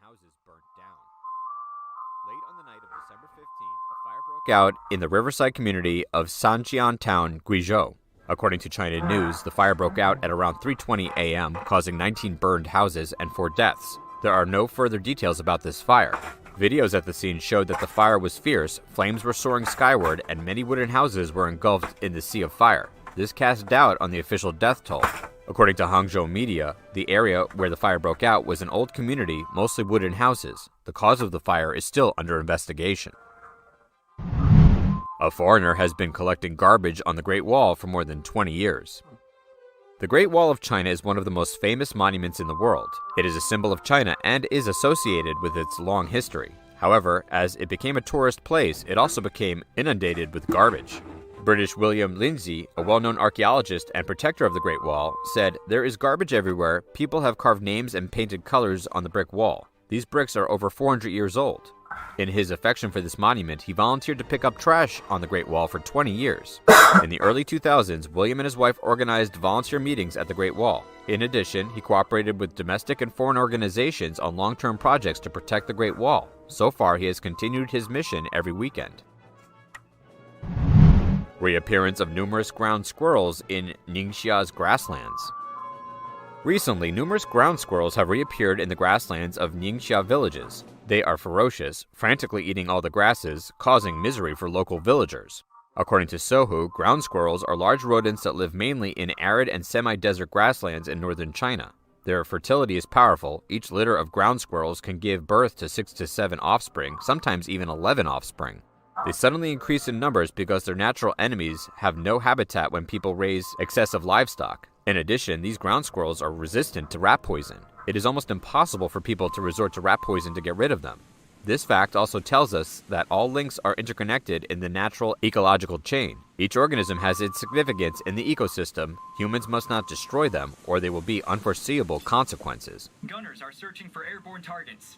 Houses burnt down. Late on the night of December 15th, a fire broke out in the riverside community of Sanjian Town, Guizhou. According to China News, the fire broke out at around 3:20 a.m., causing 19 burned houses and 4 deaths. There are no further details about this fire. Videos at the scene showed that the fire was fierce, flames were soaring skyward, and many wooden houses were engulfed in the sea of fire. This cast doubt on the official death toll. According to Hangzhou media, the area where the fire broke out was an old community, mostly wooden houses. The cause of the fire is still under investigation. A foreigner has been collecting garbage on the Great Wall for more than 20 years. The Great Wall of China is one of the most famous monuments in the world. It is a symbol of China and is associated with its long history. However, as it became a tourist place, it also became inundated with garbage. British William Lindsay, a well-known archaeologist and protector of the Great Wall, said, "There is garbage everywhere. People have carved names and painted colors on the brick wall. These bricks are over 400 years old." In his affection for this monument, he volunteered to pick up trash on the Great Wall for 20 years. In the early 2000s, William and his wife organized volunteer meetings at the Great Wall. In addition, he cooperated with domestic and foreign organizations on long-term projects to protect the Great Wall. So far, he has continued his mission every weekend. Reappearance of numerous ground squirrels in Ningxia's grasslands. Recently, numerous ground squirrels have reappeared in the grasslands of Ningxia villages. They are ferocious, frantically eating all the grasses, causing misery for local villagers. According to Sohu, ground squirrels are large rodents that live mainly in arid and semi-desert grasslands in northern China. Their fertility is powerful. Each litter of ground squirrels can give birth to 6 to 7 offspring, sometimes even 11 offspring. They suddenly increase in numbers because their natural enemies have no habitat when people raise excessive livestock. In addition, these ground squirrels are resistant to rat poison. It is almost impossible for people to resort to rat poison to get rid of them. This fact also tells us that all links are interconnected in the natural ecological chain. Each organism has its significance in the ecosystem. Humans must not destroy them, or there will be unforeseeable consequences. Gunners are searching for airborne targets.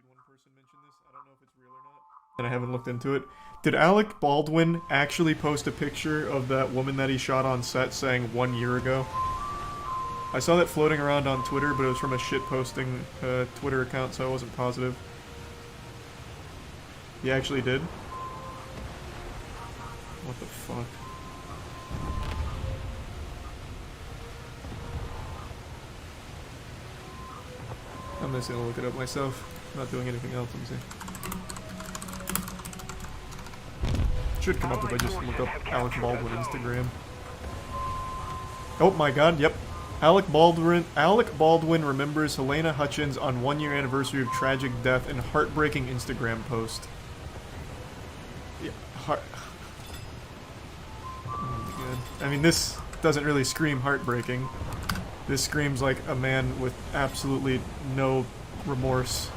One person mentioned this. I don't know if it's real or not, and I haven't looked into it. Did Alec Baldwin actually post a picture of that woman that he shot on set saying 1 year ago? I saw that floating around on Twitter, but it was from a shit-posting Twitter account, so I wasn't positive. He actually did? What the fuck? I'm just gonna look it up myself. I'm not doing anything else. Let me see. Should come up if I just look up Alec Baldwin Instagram. Oh my god, yep. Alec Baldwin remembers Helena Hutchins on 1-year anniversary of tragic death in heartbreaking Instagram post. Yeah, oh my god. I mean, this doesn't really scream heartbreaking. This screams like a man with absolutely no remorse.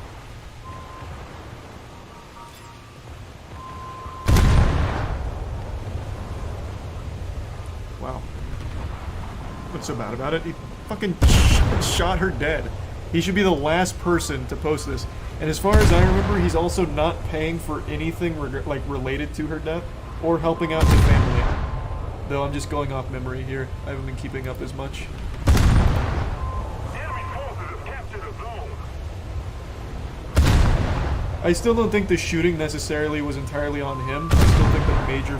Wow. What's so bad about it? He fucking shot her dead. He should be the last person to post this. And as far as I remember, he's also not paying for anything like related to her death or helping out the family. Though I'm just going off memory here. I haven't been keeping up as much. I still don't think the shooting necessarily was entirely on him. I still think the major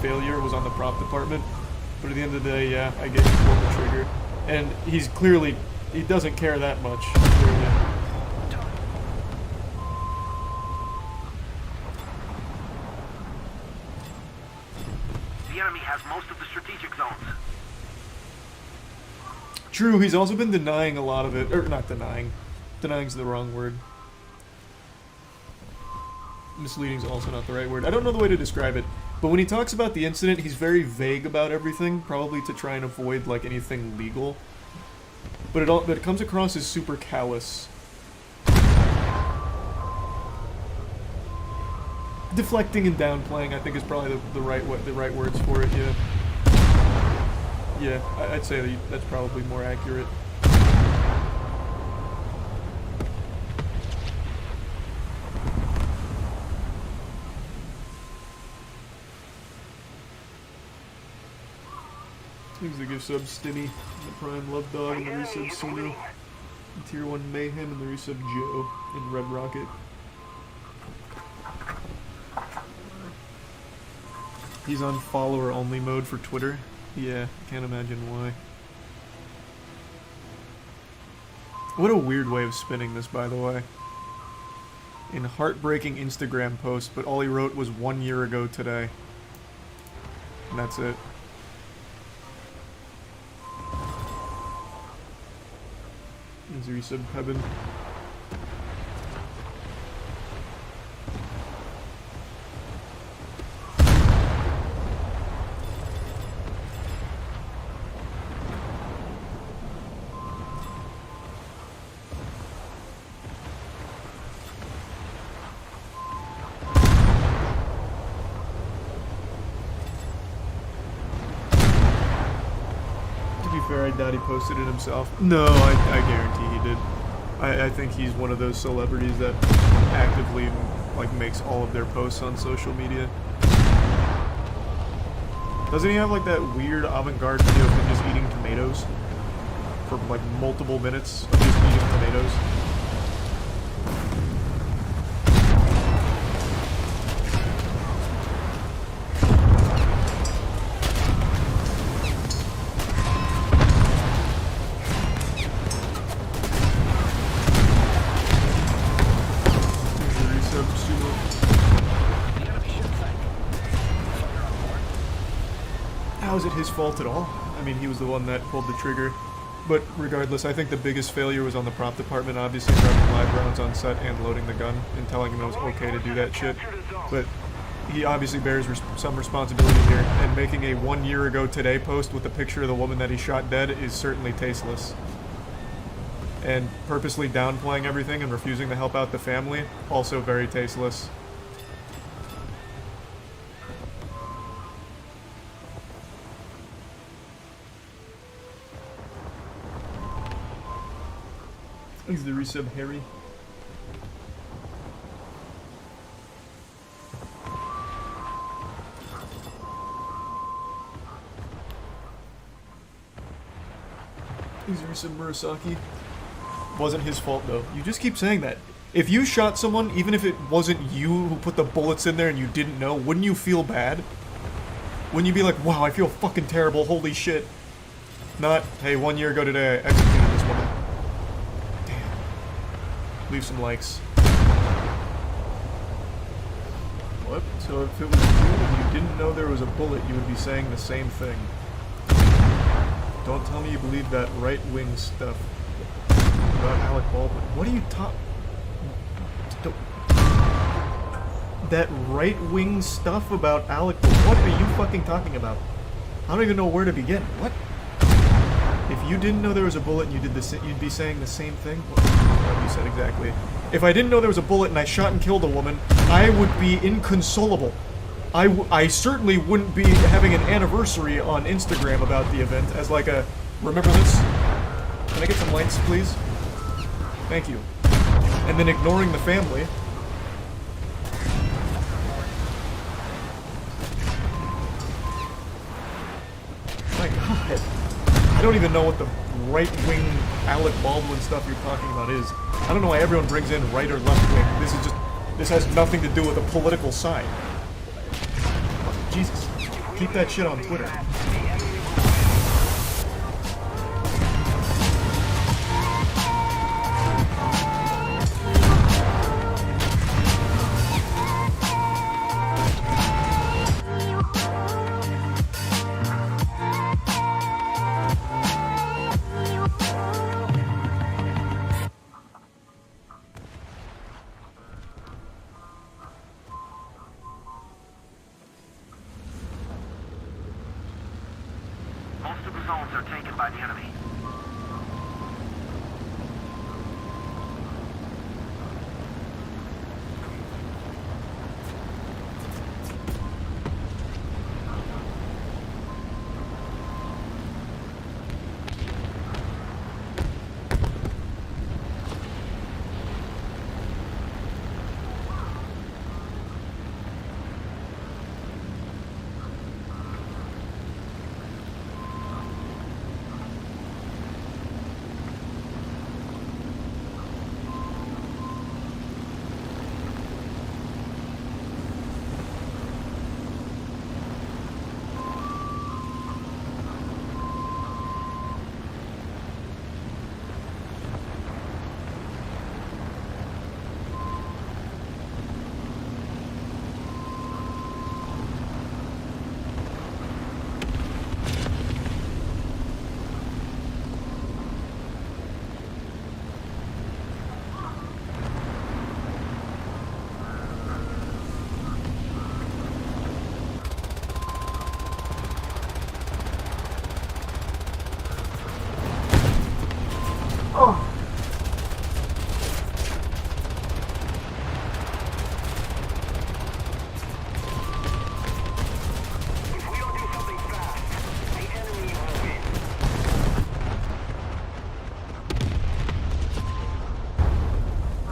failure was on the prop department. But at the end of the day, yeah, I get he pulled the trigger. And he's clearly, he doesn't care that much, clearly. The enemy has most of the strategic zones. True, he's also been denying a lot of it. Or, not denying. Denying's the wrong word. Misleading is also not the right word. I don't know the way to describe it. But when he talks about the incident, he's very vague about everything, probably to try and avoid, like, anything legal. But it comes across as super callous. Deflecting and downplaying, I think, is probably the right words for it, yeah. Yeah, I'd say that's probably more accurate. Thanks to give subs Stinny, the Prime Love Dog, and the resub Suno, and Tier 1 Mayhem, and the resub Joe, and Red Rocket. He's on follower-only mode for Twitter. Yeah, can't imagine why. What a weird way of spinning this, by the way. In heartbreaking Instagram post, but all he wrote was 1 year ago today. And that's it. Is resub Pebin. I doubt he posted it himself. No, I guarantee he did. I think he's one of those celebrities that actively, like, makes all of their posts on social media. Doesn't he have, like, that weird avant-garde video of him just eating tomatoes? For, like, multiple minutes of just eating tomatoes? How is it his fault at all? I mean, he was the one that pulled the trigger. But regardless, I think the biggest failure was on the prop department, obviously dropping live rounds on set and loading the gun and telling him it was okay to do that shit. But he obviously bears some responsibility here, and making a 1 year ago today post with a picture of the woman that he shot dead is certainly tasteless. And purposely downplaying everything and refusing to help out the family, also very tasteless. Thanks to the resub, Harry. Thanks to resub, Murasaki. Wasn't his fault, though. You just keep saying that. If you shot someone, even if it wasn't you who put the bullets in there and you didn't know, wouldn't you feel bad? Wouldn't you be like, wow, I feel fucking terrible, holy shit. Not, hey, 1 year ago today I executed this woman. leave some likes. What? So if it was you and you didn't know there was a bullet, you would be saying the same thing. Don't tell me you believe that right-wing stuff about Alec Baldwin. What are you talking? That right-wing stuff about Alec? What are you fucking talking about? I don't even know where to begin. What? If you didn't know there was a bullet and you did this, you'd be saying the same thing? What you said exactly. If I didn't know there was a bullet and I shot and killed a woman, I would be inconsolable. I certainly wouldn't be having an anniversary on Instagram about the event as like a, remember this? Can I get some likes, please? Thank you. And then ignoring the family. My god. I don't even know what the right-wing Alec Baldwin stuff you're talking about is. I don't know why everyone brings in right or left-wing. This has nothing to do with a political side. Jesus. Keep that shit on Twitter. Most of the zones are taken by the enemy.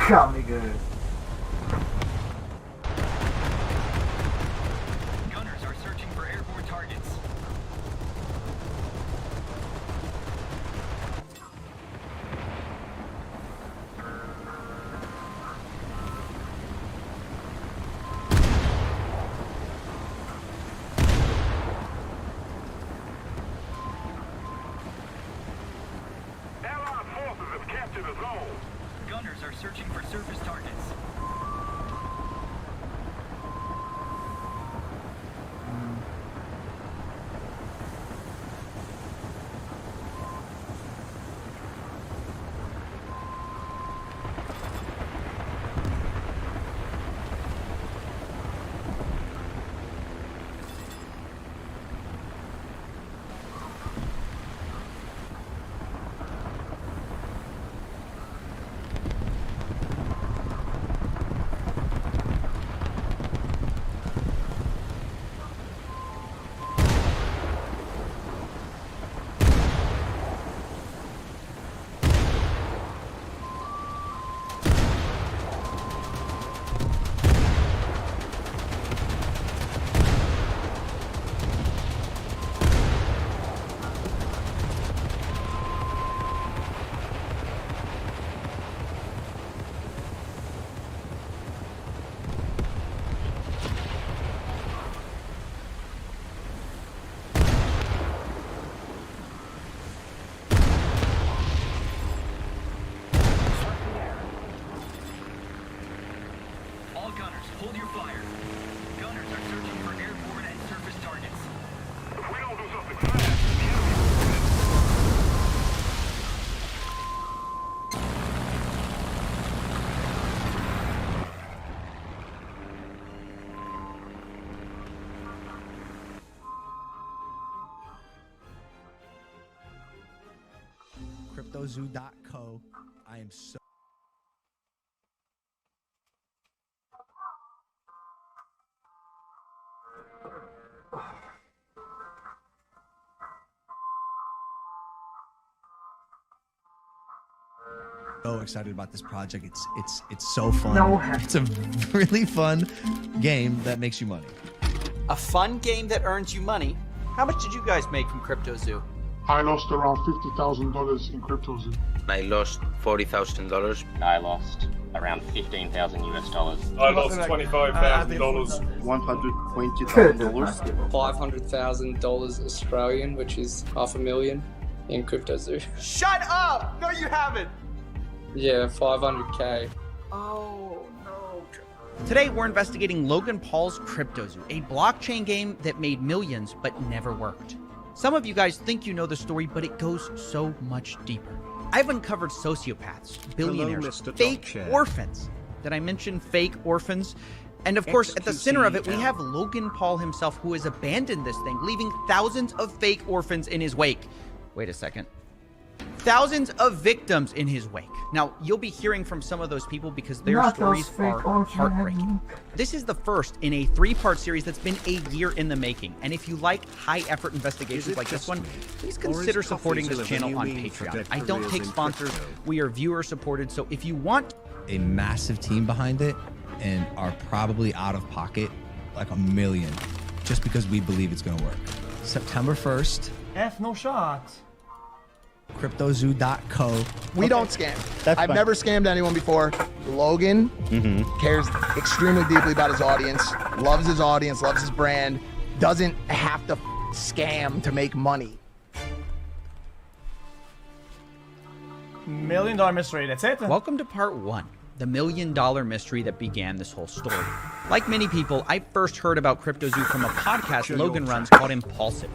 Got me good. Gunners are searching for airborne targets. Allied forces have captured a zone. Gunners are searching for surface targets. CryptoZoo.co. I am so excited about this project. It's so fun. It's a really fun game that makes you money. A fun game that earns you money. How much did you guys make from CryptoZoo? I lost around $50,000 in CryptoZoo. I lost $40,000. I lost around 15,000 US dollars. I lost $25,000. $120,000. $500,000 Australian, which is $500,000 in CryptoZoo. Shut up! No, you haven't! Yeah, 500K. Oh, no. Today, we're investigating Logan Paul's CryptoZoo, a blockchain game that made millions but never worked. Some of you guys think you know the story, but it goes so much deeper. I've uncovered sociopaths, billionaires, fake orphans. Did I mention fake orphans? And of course, at the center of it, we have Logan Paul himself, who has abandoned this thing, leaving thousands of fake orphans in his wake. Wait a second. Thousands of victims in his wake. Now, you'll be hearing from some of those people because their stories are heartbreaking. This is the first in a 3-part series that's been a year in the making. And if you like high-effort investigations like this one, please consider supporting this channel on Patreon. I don't take sponsors. We are viewer-supported, so if you want a massive team behind it and are probably out of pocket like $1 million just because we believe it's going to work. September 1st. F no shot. CryptoZoo.co. We don't scam. I've never scammed anyone before. Logan cares extremely deeply about his audience, loves his brand, doesn't have to scam to make money. $1 million mystery, that's it. Welcome to part 1, the $1 million mystery that began this whole story. Like many people, I first heard about CryptoZoo from a podcast Logan runs called Impulsive,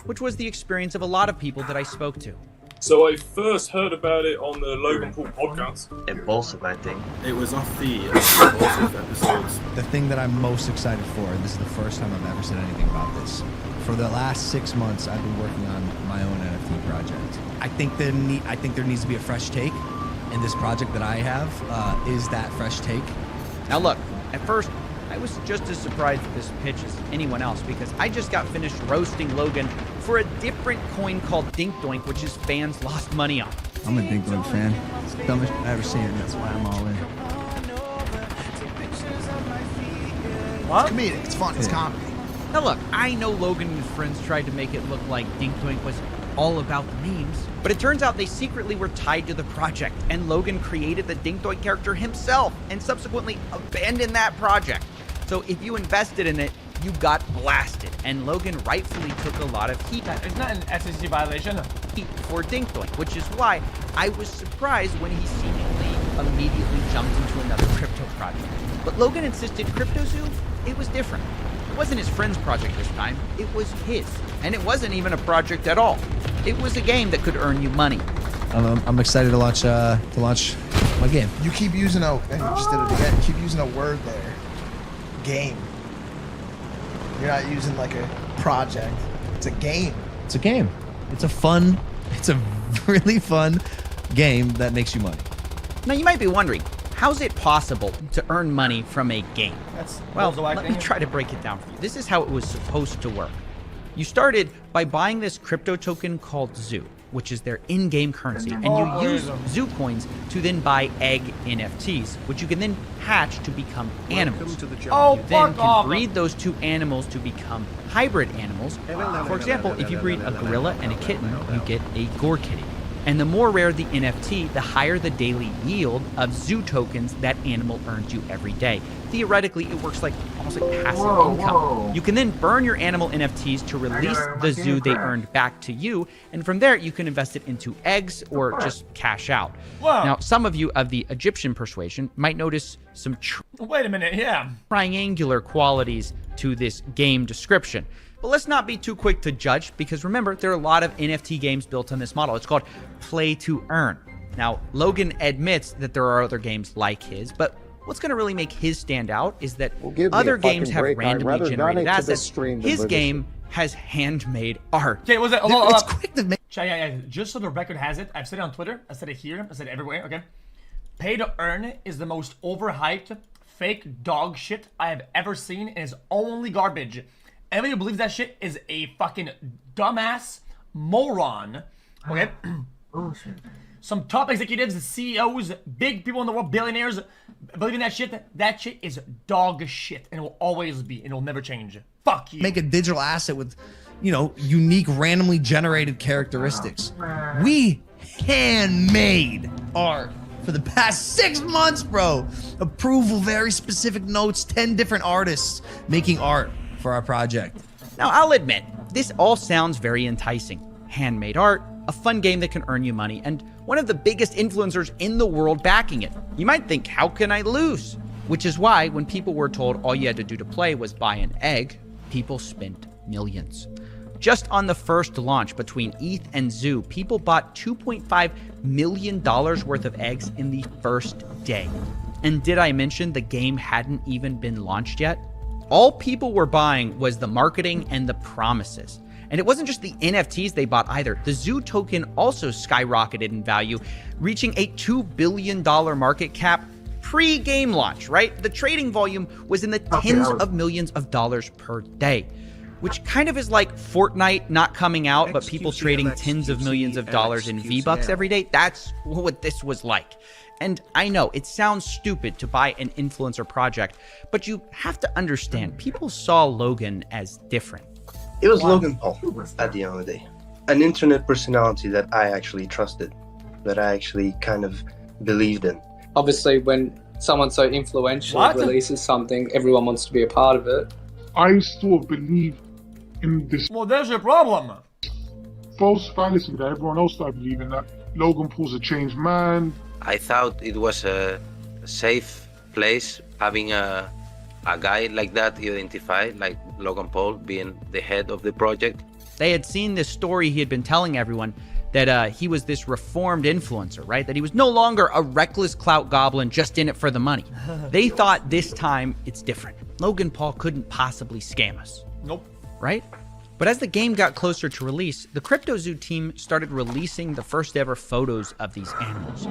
which was the experience of a lot of people that I spoke to. So I first heard about it on the Logan Paul podcast. Impulsive, I think. It was off the Impulsive episodes. The thing that I'm most excited for, and this is the first time I've ever said anything about this, for the last 6 months I've been working on my own NFT project. I think there needs to be a fresh take, and this project that I have is that fresh take. Now look, at first, I was just as surprised at this pitch as anyone else because I just got finished roasting Logan for a different coin called Dink Doink, which his fans lost money on. I'm a Dink Doink fan. It's the dumbest I've ever seen, and that's why I'm all in. What? It's comedic, it's fun, it's comedy. Now look, I know Logan and his friends tried to make it look like Dink Doink was all about the memes, but it turns out they secretly were tied to the project, and Logan created the Dink Doink character himself and subsequently abandoned that project. So if you invested in it, you got blasted, and Logan rightfully took a lot of heat. Isn't that an SEC violation? For Dink Doink, which is why I was surprised when he seemingly immediately jumped into another crypto project. But Logan insisted CryptoZoo, it was different. It wasn't his friend's project this time, it was his. And it wasn't even a project at all. It was a game that could earn you money. I'm excited to launch my game. You keep using and you just did it again, you keep using a word there. Game. You're not using like a project. It's a game. It's a game. It's a really fun game that makes you money. Now you might be wondering, how's it possible to earn money from a game? Well, let me try to break it down for you. This is how it was supposed to work. You started by buying this crypto token called Zoo, which is their in-game currency, and you use Zoo coins to then buy egg NFTs, which you can then hatch to become animals. You then can breed those two animals to become hybrid animals. For example, if you breed a gorilla and a kitten, you get a gore kitty. And the more rare the NFT, the higher the daily yield of Zoo tokens that animal earns you every day. Theoretically, it works like almost like passive income. You can then burn your animal NFTs to release the Zoo they earned back to you, and from there you can invest it into eggs or just cash out. Now, some of you of the Egyptian persuasion might notice some triangular qualities to this game description. But let's not be too quick to judge, because remember, there are a lot of NFT games built on this model. It's called play to earn. Now, Logan admits that there are other games like his, but what's going to really make his stand out is that other games have randomly generated assets. His game has handmade art. Okay, was it? It's quick effective. Yeah. Just so the record has it, I've said it on Twitter, I said it here, I said it everywhere, okay? Pay to earn is the most overhyped, fake dog shit I have ever seen, and is only garbage. Everybody who believes that shit is a fucking dumbass moron, okay? Some top executives, CEOs, big people in the world, billionaires, believe in that shit. That shit is dog shit, and it will always be, and it will never change. Fuck you. Make a digital asset with, you know, unique, randomly generated characteristics. We handmade art for the past 6 months, bro. Approval, very specific notes, 10 different artists making art for our project. Now, I'll admit, this all sounds very enticing. Handmade art, a fun game that can earn you money, and one of the biggest influencers in the world backing it. You might think, how can I lose? Which is why when people were told all you had to do to play was buy an egg, people spent millions. Just on the first launch between ETH and Zoo, people bought $2.5 million worth of eggs in the first day. And did I mention the game hadn't even been launched yet? All people were buying was the marketing and the promises. And it wasn't just the NFTs they bought either. The Zoo token also skyrocketed in value, reaching a $2 billion market cap pre-game launch, right? The trading volume was in the tens of millions of dollars per day, which kind of is like Fortnite not coming out, but people trading tens of millions of dollars in V-Bucks every day. That's what this was like. And I know it sounds stupid to buy an influencer project, but you have to understand, people saw Logan as different. It was Logan Paul at the end of the day. An internet personality that I actually trusted, that I actually kind of believed in. Obviously, when someone so influential releases something, everyone wants to be a part of it. I still believe in this. Well, there's your problem. False fallacy that everyone else started believing that Logan Paul's a changed man. I thought it was a safe place having a guy like that identified, like Logan Paul being the head of the project. They had seen this story he had been telling everyone that he was this reformed influencer, right? That he was no longer a reckless clout goblin just in it for the money. They thought this time it's different. Logan Paul couldn't possibly scam us. Nope. Right? But as the game got closer to release, the CryptoZoo team started releasing the first ever photos of these animals.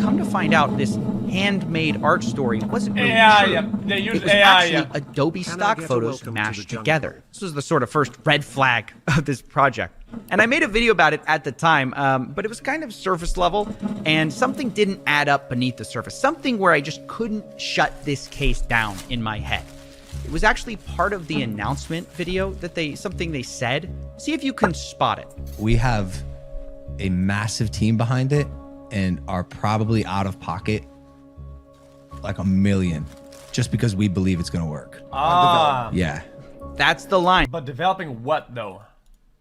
Come to find out, this handmade art story wasn't really true. They used it was actually Adobe stock photos mashed together. This was the sort of first red flag of this project. And I made a video about it at the time, but it was kind of surface level, and something didn't add up beneath the surface. Something where I just couldn't shut this case down in my head. It was actually part of the announcement video that something they said. See if you can spot it. We have a massive team behind it and are probably out of pocket like $1 million just because we believe it's going to work. Yeah. That's the line. But developing what though?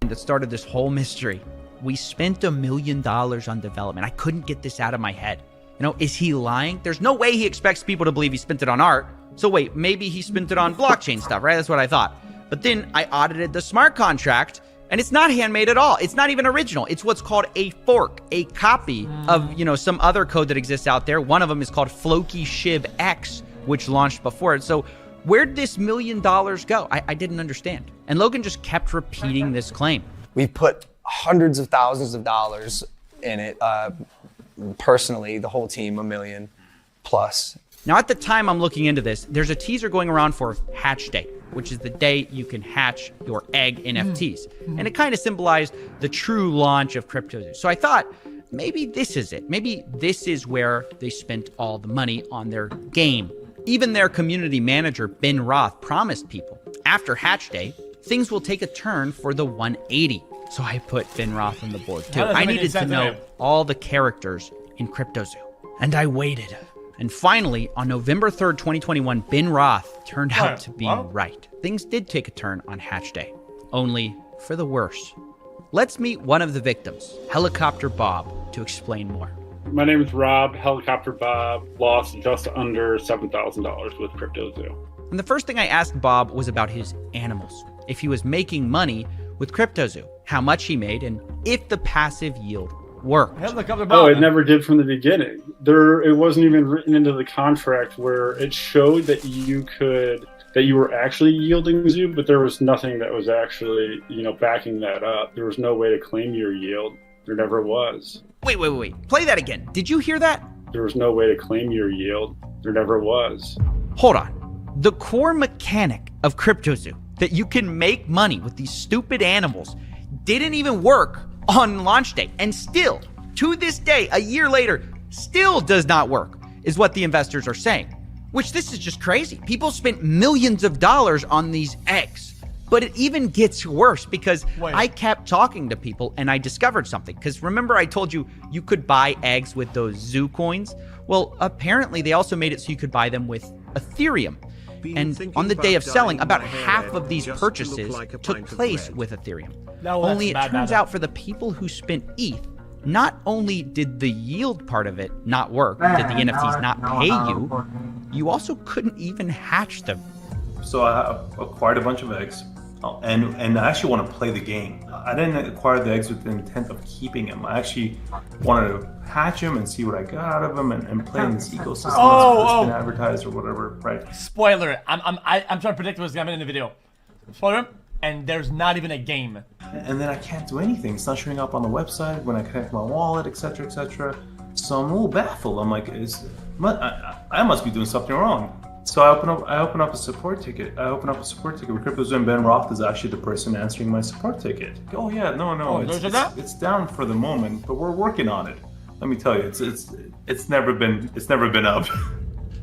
That started this whole mystery. We spent $1 million on development. I couldn't get this out of my head. You know, is he lying? There's no way he expects people to believe he spent it on art. So wait, maybe he spent it on blockchain stuff, right? That's what I thought. But then I audited the smart contract, and it's not handmade at all. It's not even original. It's what's called a fork, a copy of, you know, some other code that exists out there. One of them is called Floki Shib X, which launched before it. So where'd this $1 million go? I didn't understand. And Logan just kept repeating this claim. We put hundreds of thousands of dollars in it. Personally, the whole team, $1 million plus. Now, at the time I'm looking into this, there's a teaser going around for Hatch Day, which is the day you can hatch your egg NFTs. And it kind of symbolized the true launch of CryptoZoo. So I thought, maybe this is it. Maybe this is where they spent all the money on their game. Even their community manager, Ben Roth, promised people, after Hatch Day, things will take a turn for the 180. So I put Ben Roth on the board too. I needed to know all the characters in CryptoZoo. And I waited. And finally, on November 3rd, 2021, Ben Roth turned out to be right. Things did take a turn on Hatch Day, only for the worse. Let's meet one of the victims, Helicopter Bob, to explain more. My name is Rob. Helicopter Bob lost just under $7,000 with CryptoZoo. And the first thing I asked Bob was about his animals, if he was making money with CryptoZoo, how much he made, and if the passive yield worked. Oh, it never did from the beginning. It wasn't even written into the contract where it showed that you could that you were actually yielding zoo, but there was nothing that was actually, backing that up. There was no way to claim your yield. There never was. Wait. Play that again. Did you hear that? There was no way to claim your yield. There never was. Hold on. The core mechanic of CryptoZoo, that you can make money with these stupid animals, didn't even work on launch day. And still, to this day, a year later, still does not work, is what the investors are saying. Which, this is just crazy. People spent millions of dollars on these eggs. But it even gets worse because I kept talking to people and I discovered something. Because remember I told you you could buy eggs with those zoo coins? Well, apparently they also made it so you could buy them with Ethereum. And on the day of selling, about half of these purchases took place with Ethereum. Only it turns out for the people who spent ETH, not only did the yield part of it not work, did the NFTs not pay you, you also couldn't even hatch them. So I acquired a bunch of eggs, and I actually want to play the game. I didn't acquire the eggs with the intent of keeping them. I actually wanted to hatch them and see what I got out of them and play in this ecosystem that's been advertised or whatever, right? Spoiler, I'm trying to predict what's coming in the video. Spoiler, and there's not even a game. And then I can't do anything. It's not showing up on the website when I connect my wallet, etc., etc. So I'm a little baffled. I'm like, I must be doing something wrong. So I open up a support ticket. I open up a support ticket with CryptoZoo, and Ben Roth is actually the person answering my support ticket. Oh yeah, no, it's down for the moment, but we're working on it. Let me tell you, it's never been up.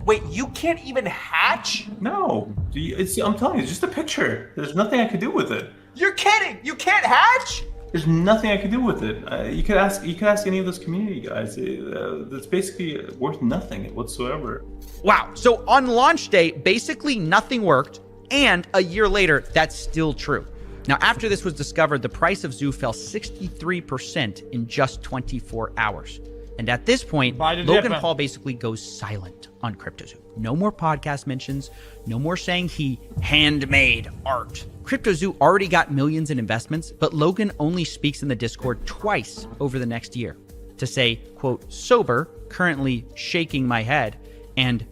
Wait, you can't even hatch? No, I'm telling you, it's just a picture. There's nothing I could do with it. You're kidding! You can't hatch? There's nothing I could do with it. You could ask any of those community guys. It's basically worth nothing whatsoever. Wow. So on launch day, basically nothing worked, and a year later, that's still true. Now, after this was discovered, the price of Zoo fell 63% in just 24 hours. And at this point, Logan Paul basically goes silent on CryptoZoo. No more podcast mentions, no more saying he handmade art. CryptoZoo already got millions in investments, but Logan only speaks in the Discord twice over the next year to say, quote, sober, currently shaking my head, and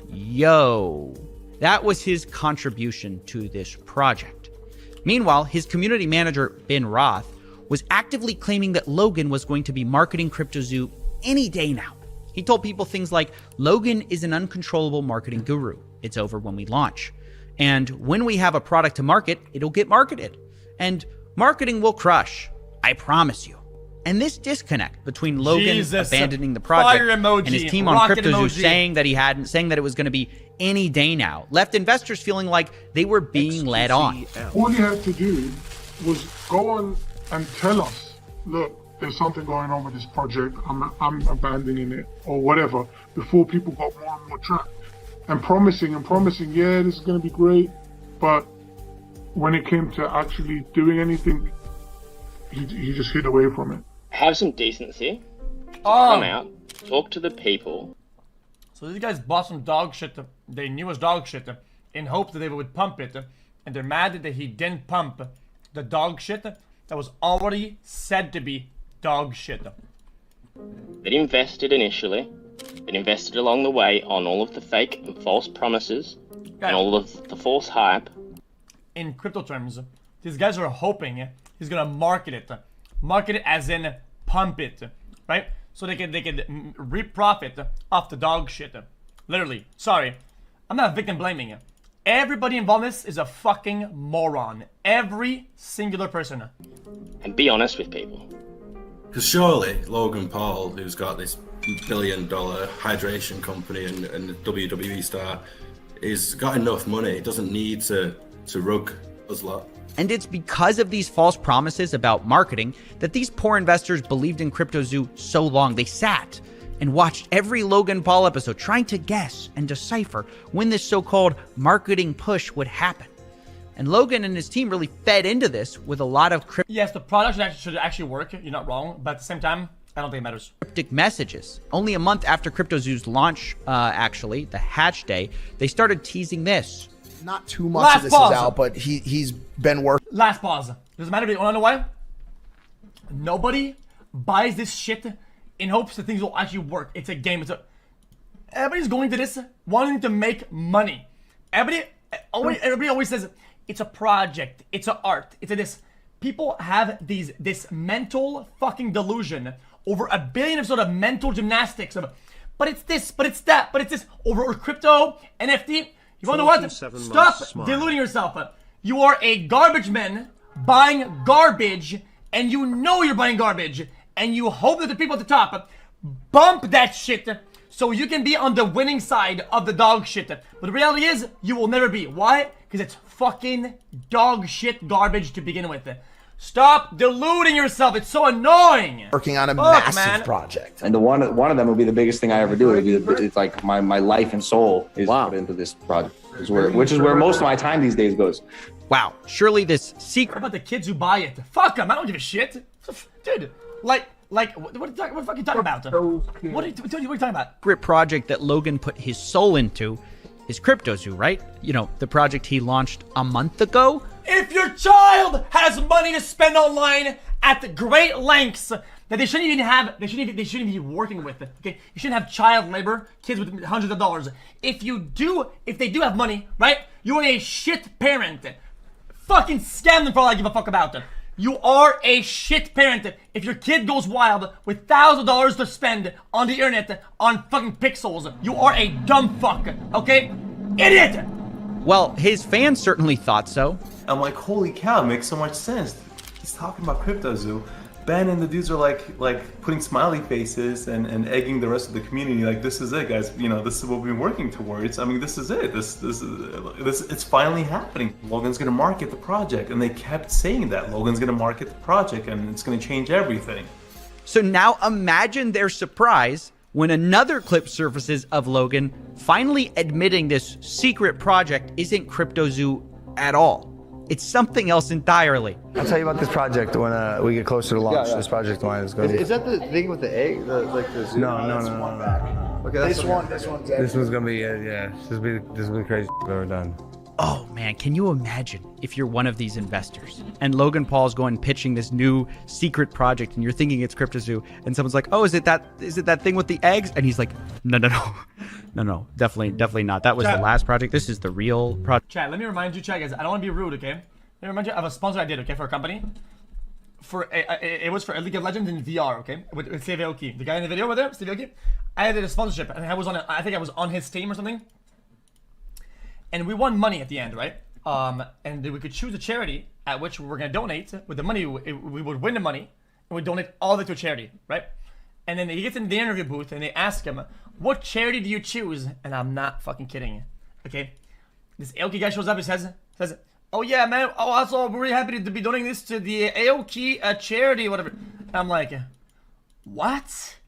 yo. That was his contribution to this project. Meanwhile, his community manager, Ben Roth, was actively claiming that Logan was going to be marketing CryptoZoo any day now. He told people things like, Logan is an uncontrollable marketing guru. It's over when we launch. And when we have a product to market, it'll get marketed. And marketing will crush. I promise you. And this disconnect between Logan abandoning the project and his team on CryptoZoo saying that it was going to be any day now, left investors feeling like they were being led on. All you had to do was go on and tell us, look, there's something going on with this project, I'm abandoning it, or whatever, before people got more and more trapped. And promising, yeah, this is going to be great, but when it came to actually doing anything, he just hid away from it. Have some decency. Come out, talk to the people. So these guys bought some dog shit they knew was dog shit in hopes that they would pump it, and they're mad that he didn't pump the dog shit that was already said to be dog shit. They invested initially, they invested along the way on all of the fake and false promises and all of the false hype. In crypto terms, these guys are hoping he's gonna market it as in pump it, right? So they could reap profit off the dog shit. Literally, sorry, I'm not victim blaming you. Everybody involved in this is a fucking moron. Every singular person. And be honest with people. Because surely Logan Paul, who's got this $1 billion hydration company and a WWE star, he's got enough money. He doesn't need to rug us lot. And it's because of these false promises about marketing that these poor investors believed in CryptoZoo so long. They sat and watched every Logan Paul episode trying to guess and decipher when this so-called marketing push would happen. And Logan and his team really fed into this with a lot of Yes, the product should actually work. You're not wrong. But at the same time, I don't think it matters. Cryptic messages. Only a month after CryptoZoo's launch, actually, the hatch day, they started teasing this. Not too much of this is out, but he's been working. Last pause. Doesn't matter. You wanna know why? Nobody buys this shit in hopes that things will actually work. It's a game. Everybody's going to this wanting to make money. Everybody Everybody always says it's a project, it's an art, it's a this. People have this mental fucking delusion over a billion of sort of mental gymnastics of, but it's this, but it's that, but it's this over crypto, NFT. You wanna know what? Stop deluding yourself. You are a garbage man buying garbage, and you know you're buying garbage, and you hope that the people at the top bump that shit so you can be on the winning side of the dog shit. But the reality is, you will never be. Why? Because it's fucking dog shit garbage to begin with. Stop deluding yourself. It's so annoying. Working on a massive project. And one of them will be the biggest thing I ever do. It's like my life and soul is put into this project, which is where most of my time these days goes. Wow, surely this secret... What about the kids who buy it? Fuck them, I don't give a shit. Dude, what the fuck are you talking about? What are you talking about? Secret project that Logan put his soul into is CryptoZoo, right? You know, the project he launched a month ago. If your child has money to spend online at the great lengths that they shouldn't even have, they shouldn't even be working with it. Okay, you shouldn't have child labor, kids with hundreds of dollars. If they do have money, right? You are a shit parent. Fucking scam them for all I give a fuck about. You are a shit parent if your kid goes wild with thousands of dollars to spend on the internet on fucking pixels. You are a dumb fuck, okay? Idiot! Well, his fans certainly thought so. I'm like, holy cow, it makes so much sense. He's talking about CryptoZoo. Ben and the dudes are like putting smiley faces and egging the rest of the community. Like, this is it, guys. You know, this is what we've been working towards. I mean, this is it. This it's finally happening. Logan's gonna market the project, and they kept saying that Logan's gonna market the project, and it's gonna change everything. So now imagine their surprise when another clip surfaces of Logan finally admitting this secret project isn't CryptoZoo at all. It's something else entirely. I'll tell you about this project when we get closer to launch. This project of mine is going to be... Is that the thing with the egg? The zoo? No. Okay, this one's This one's going to be, this will be crazy I've ever done. Oh man, can you imagine if you're one of these investors and Logan Paul's going pitching this new secret project and you're thinking it's CryptoZoo and someone's like, oh, is it that thing with the eggs? And he's like, no, definitely not. That was the last project. This is the real project. Chat, let me remind you, chat, guys, I don't want to be rude, okay? Let me remind you of a sponsor I did, okay, for a company. It was for League of Legends in VR, okay? With Steve Aoki. The guy in the video over there, Steve Aoki. I did a sponsorship and I think I was on his team or something. And we won money at the end, right? And we could choose a charity at which we were going to donate. With the money, we would win the money, and we'd donate all of it to a charity, right? And then he gets in the interview booth, and they ask him, what charity do you choose? And I'm not fucking kidding, okay? This Aoki guy shows up and says, oh yeah, man, also we're really happy to be donating this to the Aoki charity, whatever. And I'm like, what?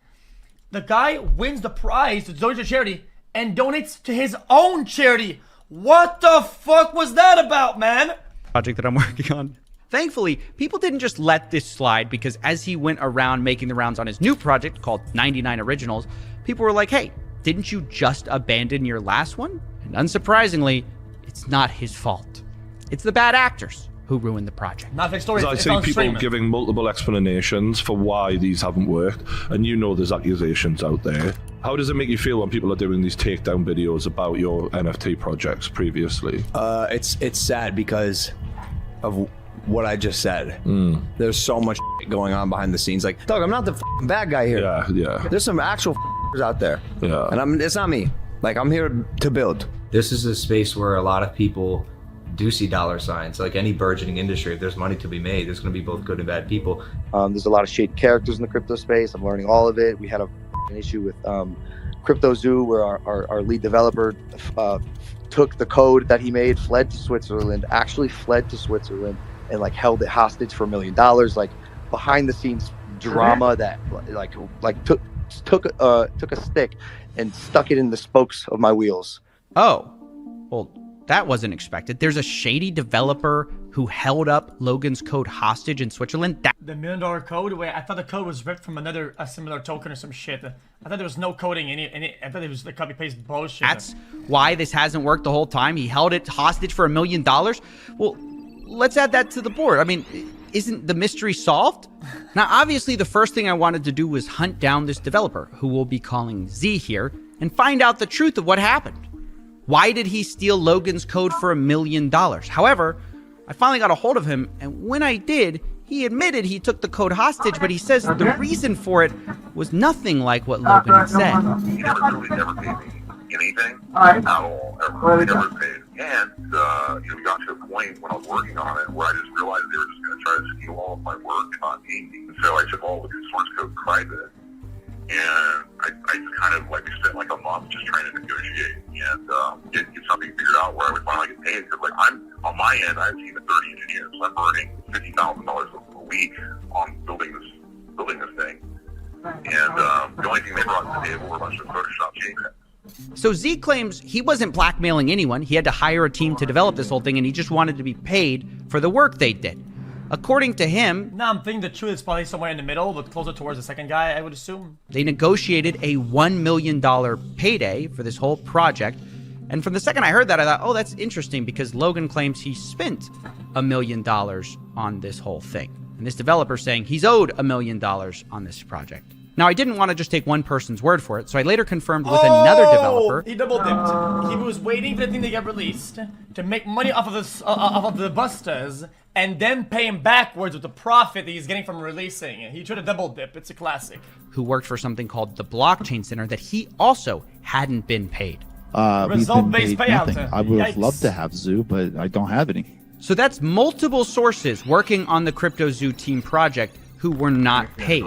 The guy wins the prize to donate to a charity and donates to his own charity. What the fuck was that about, man? Project that I'm working on. Thankfully, people didn't just let this slide because as he went around making the rounds on his new project called 99 Originals, people were like, hey, didn't you just abandon your last one? And unsurprisingly, it's not his fault. It's the bad actors who ruined the project. Nothing story. I see people giving multiple explanations for why these haven't worked, and you know there's accusations out there. How does it make you feel when people are doing these takedown videos about your NFT projects previously? It's sad because of what I just said. There's so much going on behind the scenes. Like, Doug, I'm not the bad guy here. Yeah. There's some actual out there. Yeah. And it's not me. Like, I'm here to build. This is a space where a lot of people do see dollar signs. Like any burgeoning industry, if there's money to be made, there's going to be both good and bad people. There's a lot of shady characters in the crypto space. I'm learning all of it. We had an issue with CryptoZoo where our lead developer took the code that he made, fled to Switzerland, and like held it hostage for $1 million. Like behind the scenes drama that took a stick and stuck it in the spokes of my wheels. Oh, well, that wasn't expected. There's a shady developer who held up Logan's code hostage in Switzerland. The $1 million code? Wait, I thought the code was ripped from a similar token or some shit. I thought there was no coding in it. I thought it was the copy-paste bullshit. That's why this hasn't worked the whole time. He held it hostage for $1 million. Well, let's add that to the board. I mean, isn't the mystery solved? Now, obviously, the first thing I wanted to do was hunt down this developer, who we'll be calling Z here, and find out the truth of what happened. Why did he steal Logan's code for $1 million? However, I finally got a hold of him, and when I did, he admitted he took the code hostage, but he says the reason for it was nothing like what Logan had said. He never paid me anything at all, ever. He never paid. And, we got to a point when I was working on it where I just realized they were just going to try to steal all of my work and not pay me. So I took all the source code private, and I just kind of, spent like a month just trying to negotiate and get something figured out where I would finally get paid. Because, I'm, on my end, I have a team of 30 engineers, so I'm earning $50,000 a week on building this thing. And the only thing they brought to the table were a bunch of Photoshop JPEGs. So Z claims he wasn't blackmailing anyone. He had to hire a team to develop this whole thing, and he just wanted to be paid for the work they did. According to him... No, I'm thinking the truth is probably somewhere in the middle, but closer towards the second guy, I would assume. They negotiated a $1 million payday for this whole project. And from the second I heard that, I thought, oh, that's interesting, because Logan claims he spent $1 million on this whole thing. And this developer saying he's owed $1 million on this project. Now, I didn't want to just take one person's word for it, so I later confirmed with another developer. He double dipped. He was waiting for the thing to get released to make money off of the busters, and then pay him backwards with the profit that he's getting from releasing. He tried to double dip. It's a classic. Who worked for something called the Blockchain Center that he also hadn't been paid. Result-based payout. I would have loved to have Zoo, but I don't have any. So that's multiple sources working on the CryptoZoo team project who were not paid.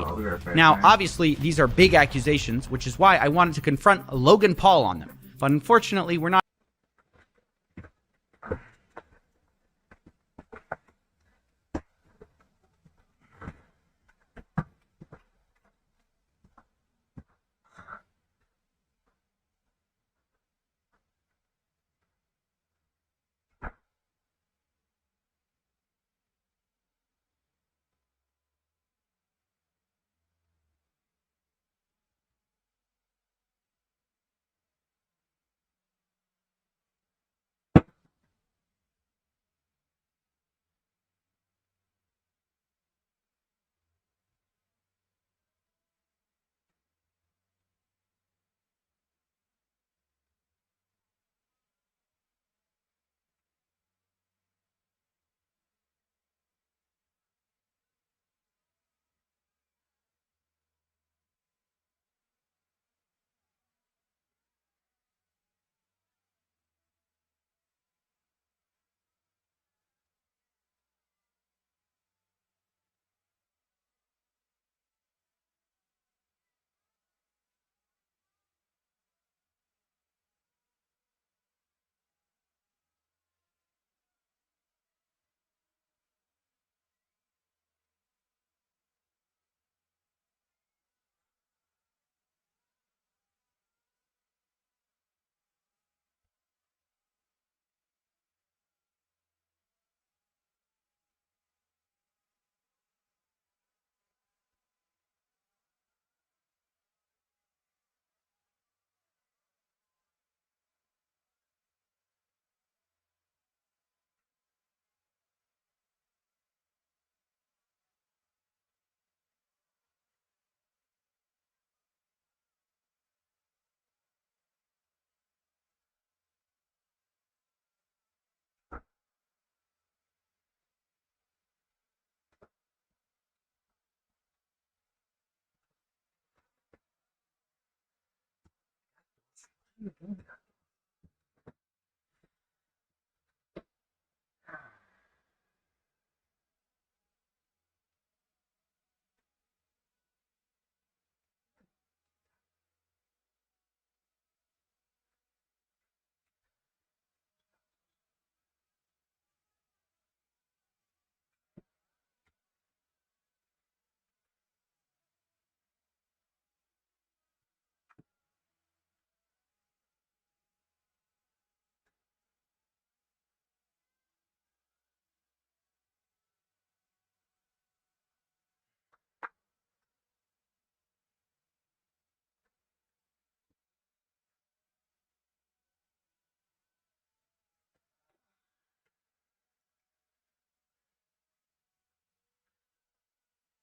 Now, obviously, these are big accusations, which is why I wanted to confront Logan Paul on them. But unfortunately, we're not.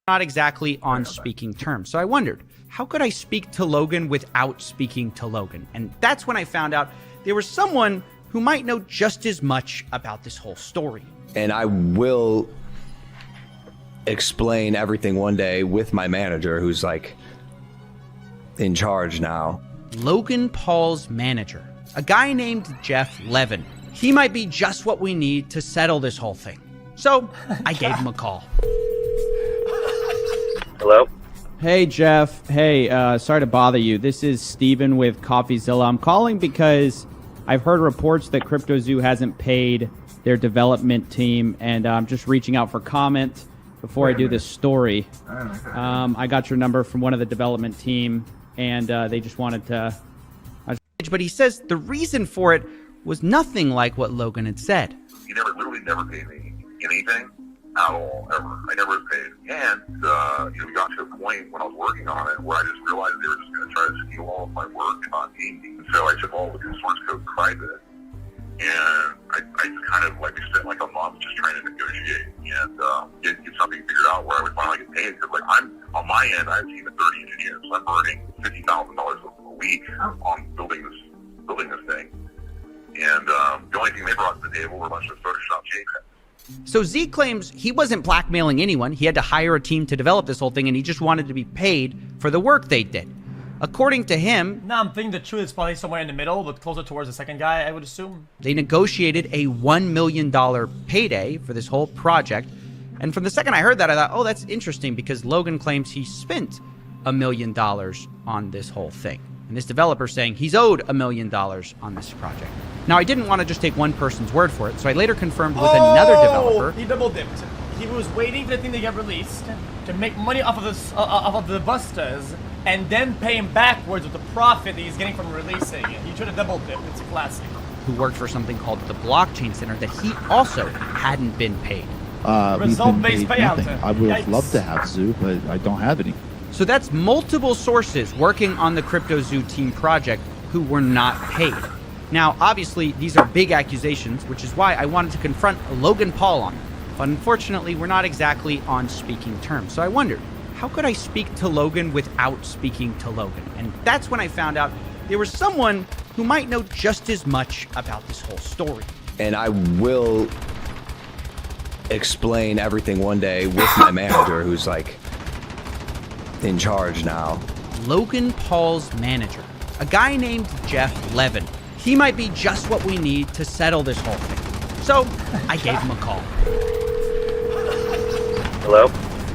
not exactly on speaking terms. So I wondered, how could I speak to Logan without speaking to Logan? And that's when I found out there was someone who might know just as much about this whole story. And I will explain everything one day with my manager, who's like in charge now. Logan Paul's manager, a guy named Jeff Levin. He might be just what we need to settle this whole thing. So I gave him a call. Hello? Hey, Jeff. Hey, sorry to bother you. This is Steven with CoffeeZilla. I'm calling because I've heard reports that CryptoZoo hasn't paid their development team, and I'm just reaching out for comment before I do this story. I got your number from one of the development team, and they just wanted to... But he says the reason for it was nothing like what Logan had said. He literally never paid me anything at all, ever. I never was paid. And, we got to a point when I was working on it where I just realized they were just going to try to steal all of my work and not pay me. And so I took all of the source code private, and I kind of, spent like a month just trying to negotiate and get something figured out where I would finally get paid. Because, I'm, on my end, I have a team of 30 engineers, so I'm earning $50,000 a week on building this thing. And the only thing they brought to the table were a bunch of Photoshop JPEGs. So Z claims he wasn't blackmailing anyone. He had to hire a team to develop this whole thing, and he just wanted to be paid for the work they did. According to him... No, I'm thinking the truth is probably somewhere in the middle, but closer towards the second guy, I would assume. They negotiated a $1 million payday for this whole project. And from the second I heard that, I thought, oh, that's interesting, because Logan claims he spent $1 million on this whole thing. And this developer saying he's owed $1 million on this project. Now, I didn't want to just take one person's word for it, so I later confirmed with another developer. He double dipped. He was waiting for the thing to get released to make money off of the busters, and then pay him backwards with the profit that he's getting from releasing it. He should have double dipped. It's a classic. Who worked for something called the Blockchain Center that he also hadn't been paid. Result-based payout. I would have loved to have Zoo, but I don't have any. So that's multiple sources working on the CryptoZoo team project who were not paid. Now, obviously, these are big accusations, which is why I wanted to confront Logan Paul on them. But unfortunately, we're not exactly on speaking terms. So I wondered, how could I speak to Logan without speaking to Logan? And that's when I found out there was someone who might know just as much about this whole story. And I will explain everything one day with my manager, who's like in charge now. Logan Paul's manager, a guy named Jeff Levin. He might be just what we need to settle this whole thing. So I gave him a call. Hello?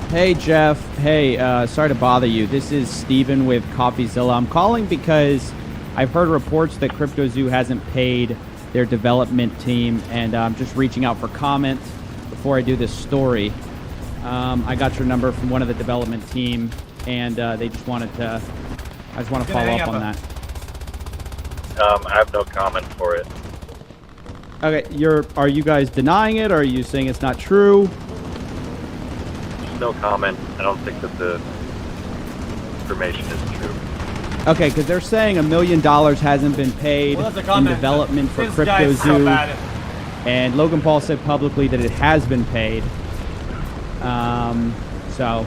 Hey, Jeff. Hey, sorry to bother you. This is Steven with CoffeeZilla. I'm calling because I've heard reports that CryptoZoo hasn't paid their development team, and I'm just reaching out for comment before I do this story. I got your number from one of the development team, and they just wanted to... I just want to follow up on that. I have no comment for it. Okay, are you guys denying it, or are you saying it's not true? No comment. I don't think that the information is true. Okay, because they're saying $1 million hasn't been paid in development for CryptoZoo, and Logan Paul said publicly that it has been paid. So,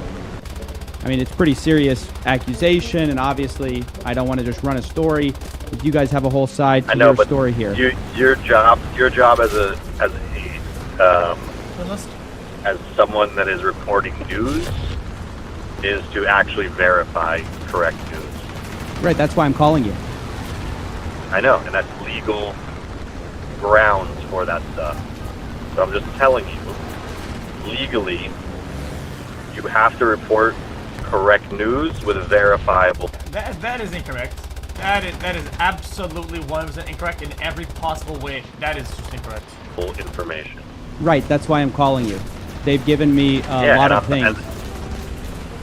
I mean, it's a pretty serious accusation, and obviously, I don't want to just run a story. If you guys have a whole side to your story here. Your job as someone that is reporting news is to actually verify correct news. Right, that's why I'm calling you. I know, and that's legal grounds for that stuff. So I'm just telling you, legally, you have to report correct news with a verifiable... That is incorrect. That is absolutely 100% incorrect in every possible way. That is just incorrect. Full information. Right, that's why I'm calling you. They've given me a lot of things.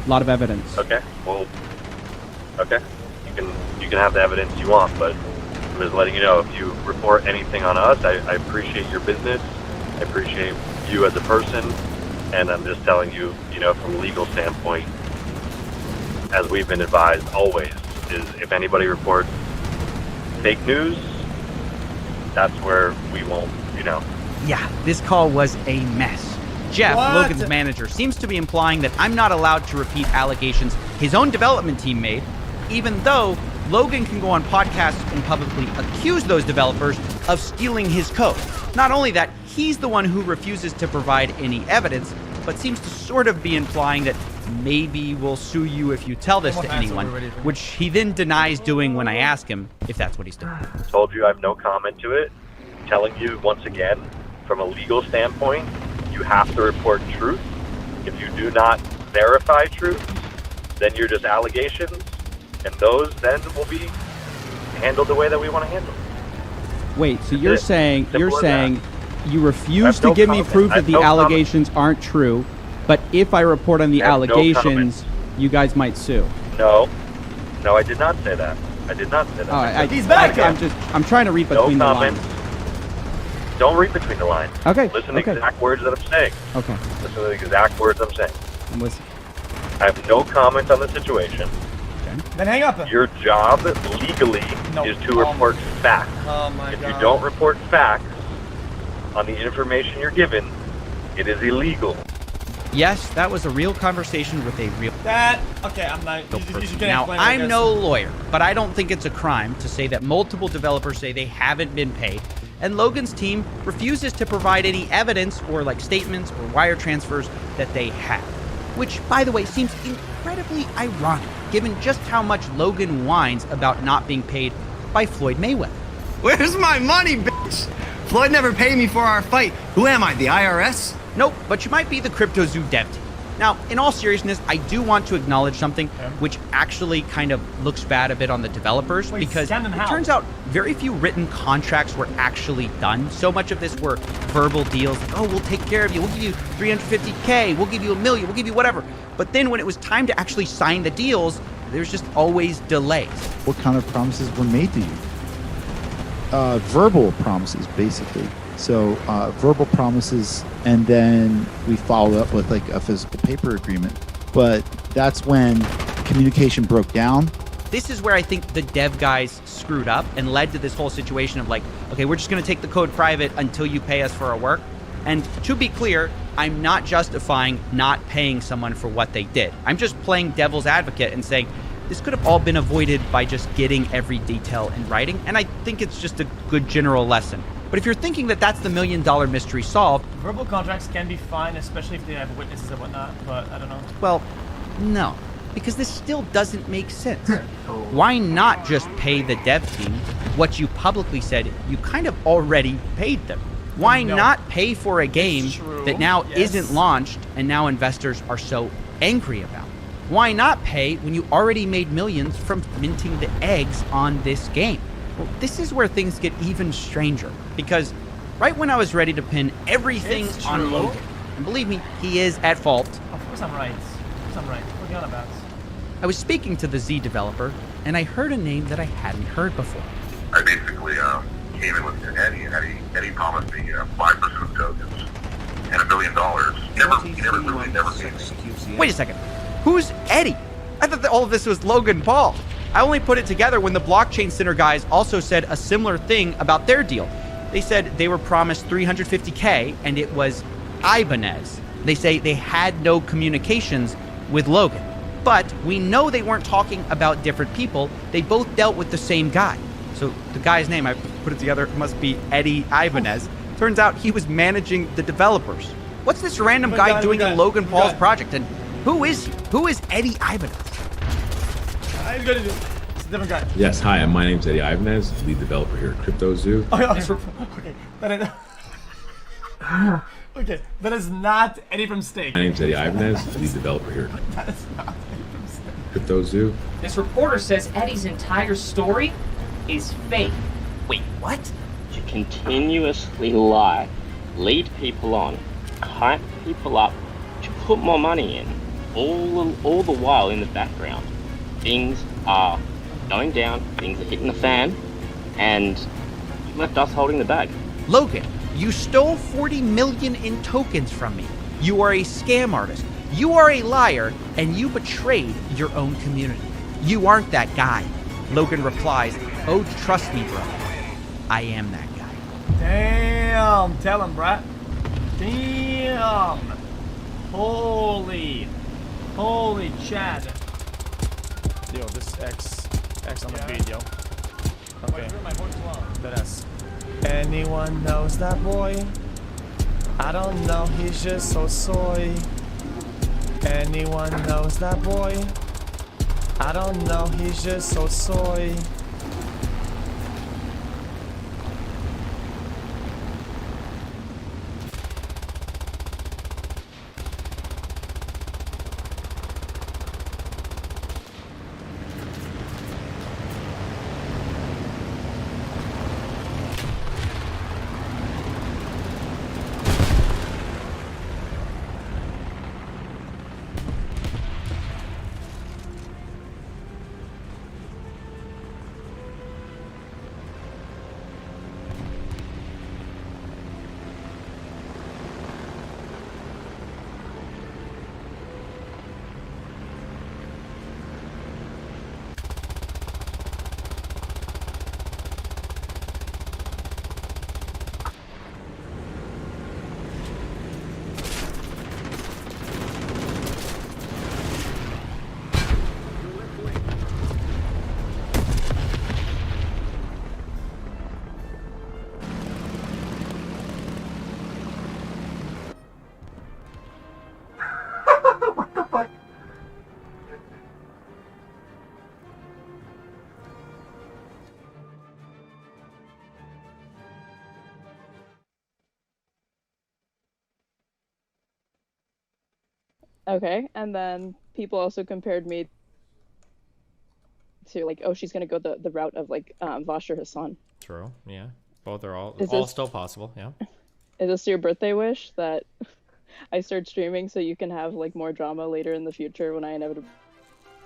A lot of evidence. Okay, well, okay. You can have the evidence you want, but I'm just letting you know, if you report anything on us, I appreciate your business. I appreciate you as a person, and I'm just telling you, from a legal standpoint, as we've been advised always, is if anybody reports fake news, that's where we won't, Yeah, this call was a mess. Jeff, What? Logan's manager, seems to be implying that I'm not allowed to repeat allegations his own development team made, even though Logan can go on podcasts and publicly accuse those developers of stealing his code. Not only that, he's the one who refuses to provide any evidence, but seems to sort of be implying that maybe we'll sue you if you tell this to anyone, which he then denies doing when I ask him if that's what he's doing. Told you I have no comment to it. Telling you once again, from a legal standpoint, you have to report truth. If you do not verify truth, then you're just allegations, and those then will be handled the way that we want to handle. Wait, so you're saying you refuse to no give me comment. proof I that have the no allegations aren't true, but if I report on the I have no allegations, you guys might sue. No, I did not say that. I did not say that. All right, He's back. I'm trying to read between no the comment. lines. Don't read between the lines. Okay. Listen to okay. the exact words that I'm saying. Okay. Listen to the exact words I'm saying. I'm listening. I have no comment on the situation. Then hang up. Your job legally is to report facts. Oh my If God. you don't report facts on the information you're given, it is illegal. Yes, that was a real conversation with a real Okay, I'm not. You should get Now, explained, I I'm guess. no lawyer, but I don't think it's a crime to say that multiple developers say they haven't been paid, and Logan's team refuses to provide any evidence or like statements or wire transfers that they have. Which, by the way, seems incredibly ironic, given just how much Logan whines about not being paid by Floyd Mayweather. Where's my money, bitch? Floyd never paid me for our fight. Who am I, the IRS? Nope, but you might be the CryptoZoo dev team. Now, in all seriousness, I do want to acknowledge something which actually kind of looks bad a bit on the developers, because it turns out very few written contracts were actually done. So much of this were verbal deals. Like, oh, we'll take care of you. We'll give you $350K. We'll give you $1 million. We'll give you whatever. But then when it was time to actually sign the deals, there's just always delays. What kind of promises were made to you? Verbal promises, basically. So verbal promises, and then we followed up with like a physical paper agreement. But that's when communication broke down. This is where I think the dev guys screwed up and led to this whole situation of like, okay, we're just going to take the code private until you pay us for our work. And to be clear, I'm not justifying not paying someone for what they did. I'm just playing devil's advocate and saying this could have all been avoided by just getting every detail in writing. And I think it's just a good general lesson. But if you're thinking that that's the $1 million mystery solved, Verbal contracts can be fine, especially if they have witnesses and whatnot, but I don't know. well, no, because this still doesn't make sense. Why not just pay the dev team what you publicly said you kind of already paid them? Why not pay for a game that now isn't launched and now investors are so angry about? Why not pay when you already made millions from minting the eggs on this game? Well, this is where things get even stranger, because right when I was ready to pin everything on Logan, and believe me, he is at fault. Of course I'm right. What are you on about? I was speaking to the Z developer, and I heard a name that I hadn't heard before. I basically came in with Eddie, and Eddie promised me 5% of tokens and $1 million. He never paid me. Wait a second. Who's Eddie? I thought that all of this was Logan Paul. I only put it together when the Blockchain Center guys also said a similar thing about their deal. They said they were promised $350K, and it was Ibanez. They say they had no communications with Logan. But we know they weren't talking about different people. They both dealt with the same guy. So the guy's name, I put it together, must be Eddie Ibanez. Turns out he was managing the developers. What's this random guy doing in Logan Paul's project? And who is he? Who is Eddie Ibanez? He's gonna do. It's a different guy. Yes, hi, my name's Eddie Ibanez, lead developer here at CryptoZoo. Okay, that is not Eddie from Steak. My name's Eddie Ibanez, lead developer here That is not Eddie from Steak. CryptoZoo. This reporter says Eddie's entire story is fake. Wait, what? To continuously lie, lead people on, hype people up, to put more money in, all the while in the background, things are going down, things are hitting the fan, and you left us holding the bag. Logan, you stole 40 million in tokens from me. You are a scam artist. You are a liar, and you betrayed your own community. You aren't that guy. Logan replies, oh, trust me, bro. I am that guy. Damn, tell him, Brett. Damn. Holy Chad. Yo, this is X on the beat, yo. Okay. Badass. Anyone knows that boy? I don't know, he's just so soy. Anyone knows that boy? I don't know, he's just so soy. Okay, and then people also compared me to like, oh, she's gonna go the route of like Vosh or Hassan. True. Yeah. Both are all Is this- still possible. Yeah. Is this your birthday wish that I start streaming so you can have like more drama later in the future when I inevitably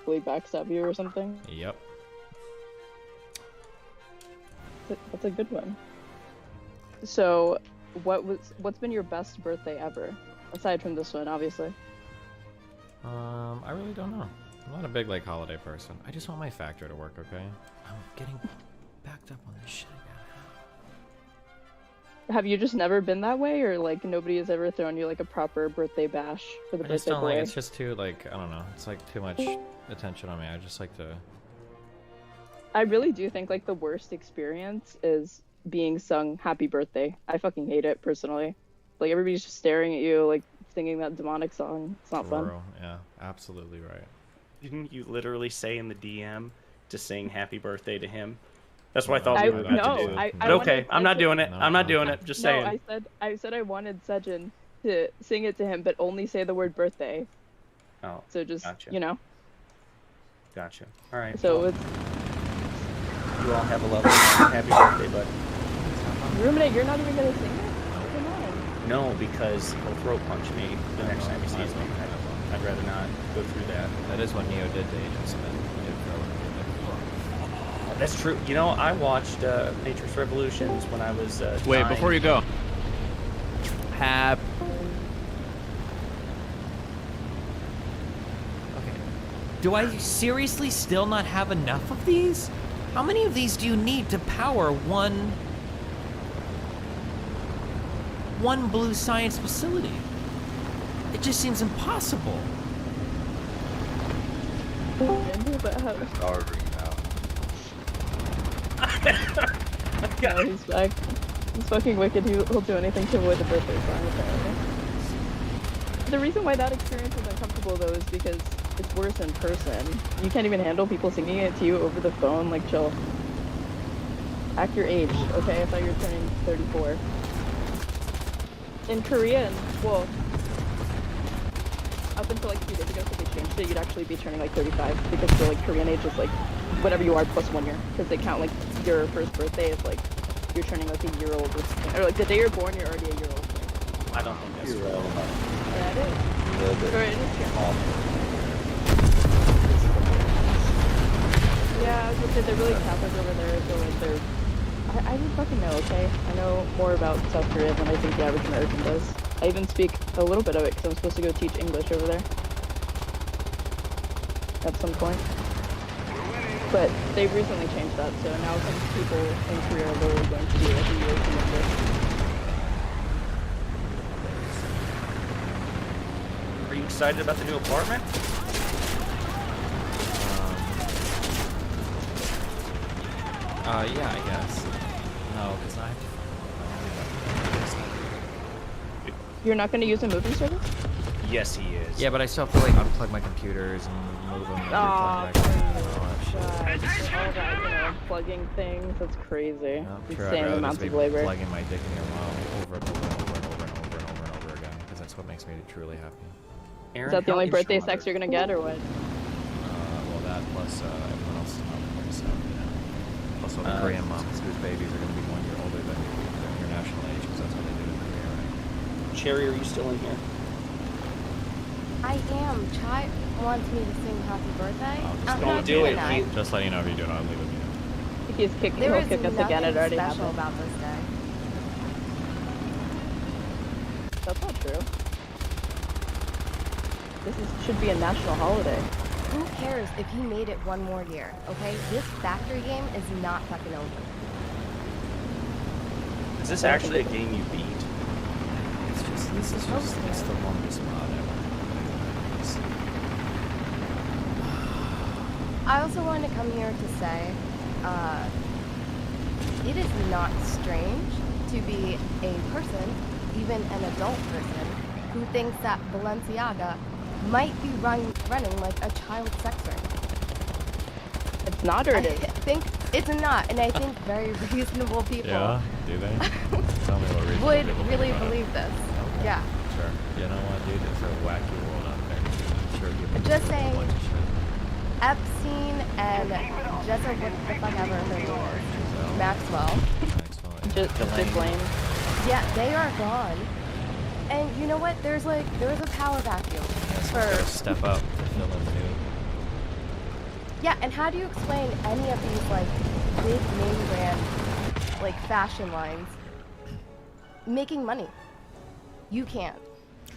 backstab you or something? Yep. That's a good one. So, what's been your best birthday ever, aside from this one, obviously? I really don't know. I'm not a big like holiday person. I just want my factory to work, okay? I'm getting backed up on this shit again. Have you just never been that way, or like nobody has ever thrown you like a proper birthday bash for the I just birthday don't boy? like. It's just too like I don't know. It's like too much attention on me. I just like to. I really do think like the worst experience is being sung happy birthday. I fucking hate it personally. Like everybody's just staring at you like singing that demonic song. It's not fun. Yeah, absolutely right. Didn't you literally say in the DM to sing happy birthday to him? That's what I thought I- we were about no, to do. I But okay, wanted I'm not Sejin- doing it. I'm not doing it. Just saying. No, I said I wanted Sejin to sing it to him, but only say the word birthday. Oh, So just gotcha. you know. Gotcha. All right. So well, it's you all have a lovely night. Happy birthday, bud. Ruminate. You're not even gonna sing it. Come on. No, because he'll throat punch me the next time he sees me. I'd rather not go through that. That is what Neo did to Agent Smith. He did throw him. That's true. You know, I watched Matrix Revolutions when I was. Wait, 9. before you go. Do I seriously still not have enough of these? How many of these do you need to power one blue science facility? It just seems impossible. No, he's back. He's fucking wicked. He'll do anything to avoid the birthday song, apparently. The reason why that experience is uncomfortable, though, is because it's worse in person. You can't even handle people singing it to you over the phone. Like, chill. Act your age, okay? I thought you were turning 34. In Korean, well, up until like a few days ago, because they changed it, you'd actually be turning like 35 because the like Korean age is like whatever you are plus 1 year, because they count like your first birthday as like you're turning like a year old or something, or like the day you're born, you're already a year old. I don't think that's true. Yeah, it is. Or it is true. Yeah, I was gonna say they're really Catholic over there, so like they're. I don't fucking know, okay? I know more about South Korea than I think the average American does. I even speak a little bit of it because I'm supposed to go teach English over there. At some point. But they've recently changed that, so now some people in Korea are literally going to be like a year younger. you excited about the new apartment? Yeah, I guess. No, because I have to. You're not going to use a moving service? Yes, he is. Yeah, but I still have to like unplug my computers and move them and replug back in and all that shit. All that, plugging things, that's crazy. I'm sure I'd Insane rather amounts just be of labor. plugging my dick in your mouth over and over and over and over and over and over and over again, because that's what makes me truly happy. Is that the only birthday sex you're going to get, or what? Well, that plus everyone else is probably so, Plus all the Korean moms whose babies are going to be 1 year older than your national age, because that's what they do in Korea, right? Cherry, are you still in here? I am. Chai wants me to sing happy birthday. I'm Don't not do doing it. that. Just letting you know if you do it, I'll leave it. If he's kicking, There he'll is kick us nothing again. It already special happened. about this day. That's not true. Should be a national holiday. Who cares if he made it one more year, okay? This factory game is not fucking over. Is this actually a game you beat? This is just it's the longest mod ever. I also wanted to come here to say, it is not strange to be a person, even an adult person, who thinks that Balenciaga might be running like a child sex ring. It's not, or it is? I think it's not, and I think very reasonable people Yeah, do they? Tell me what reason would people really think about it. believe this. Yeah. Sure. You know what, dude? It's a wacky world out there. I'm sure you can Just do a saying, bunch of shit. Epstein and Jessa, what the fuck ever her name is, Maxwell. Just blame. Yeah, they are gone. And you know what? There was a power vacuum for. Step up to fill in new. Yeah, and how do you explain any of these like big name brand like fashion lines making money? You can't.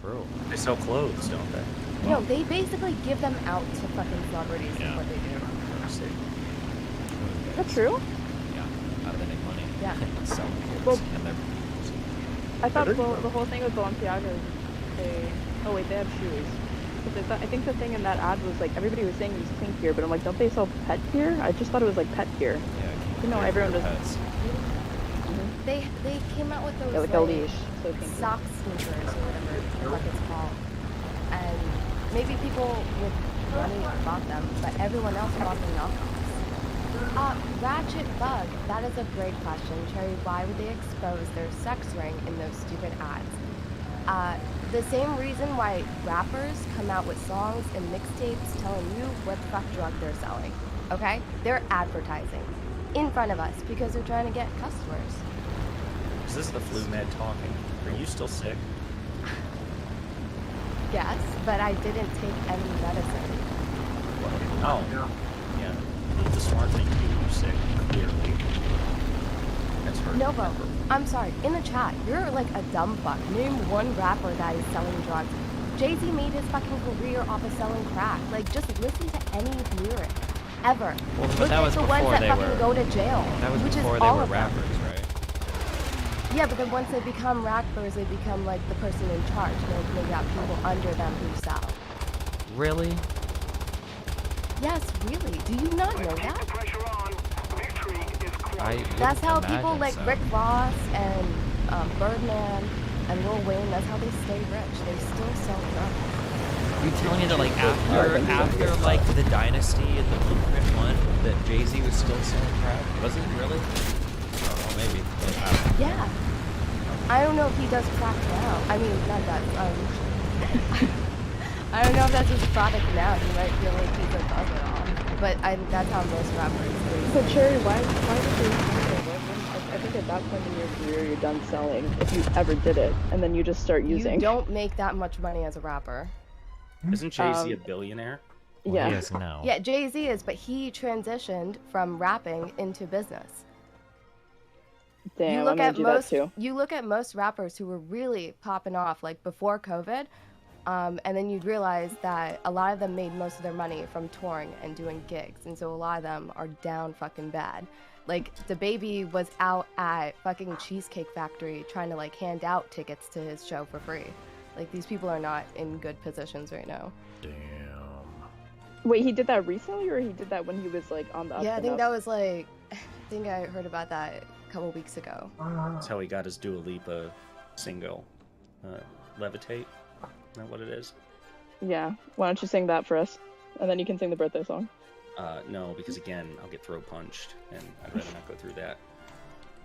True. They sell clothes, don't they? No, they basically give them out to fucking celebrities. Is what they do. That's true. Yeah, how do they make money? Yeah. Sell clothes Well, and they're. I thought the whole thing with Balenciaga is they have shoes. I think the thing in that ad was like everybody was saying it was clean gear, but I'm like, don't they sell pet gear? I just thought it was like pet gear. Yeah. You know, everyone just. They came out with those Yeah, like a leash, so sock sneakers or whatever the fuck it's called, and maybe people with money bought them, but everyone else bought the knockoffs. Ratchet Bug, that is a great question. Cherry, why would they expose their sex ring in those stupid ads? The same reason why rappers come out with songs and mixtapes telling you what the fuck drug they're selling, okay? They're advertising in front of us because they're trying to get customers. Is this the flu med talking? Are you still sick? Yes, but I didn't take any medicine. Oh, yeah. The smart thing to do when you're sick, clearly. That's hurt. Novo, I'm sorry, in the chat, you're like a dumb fuck. Name one rapper that is selling drugs. Jay-Z made his fucking career off of selling crack. Like, just listen to any lyric, ever. Well, but Look that at was the before ones that they fucking were. go to jail. That was which before is they all were of them. rappers, right? Yeah, but then once they become rappers, they become like the person in charge. They got people under them who sell. Really? Yes, really. Do you not know that? That's how people like Rick Ross and Birdman and Lil Wayne, that's how they stay rich. They still sell drugs. You telling me that like after like the Dynasty and the Blueprint one, that Jay-Z was still selling crack? Was he really? Oh, maybe. Yeah. I don't know if he does crack now. I mean, not that. I don't know if that's his product now. He might feel like he's above it all. But that's how most rappers do. So Cherry, why would you? I think at that point in your career, you're done selling if you ever did it, and then you just start using. You don't make that much money as a rapper. Isn't Jay-Z a billionaire? Yeah. He is now. Yeah, Jay-Z is, but he transitioned from rapping into business. Damn, you look I'm gonna at do most. that too. You look at most rappers who were really popping off like before COVID, and then you'd realize that a lot of them made most of their money from touring and doing gigs, and so a lot of them are down fucking bad. Like DaBaby was out at fucking Cheesecake Factory trying to like hand out tickets to his show for free. Like, these people are not in good positions right now. Damn. Wait, he did that recently, or he did that when he was like on the up Yeah, I and think up? that was like, I think I heard about that a couple weeks ago. That's how he got his Dua Lipa single, Levitate. Isn't that what it is? Yeah. Why don't you sing that for us, and then you can sing the birthday song. No, because again, I'll get throat punched, and I'd rather not go through that.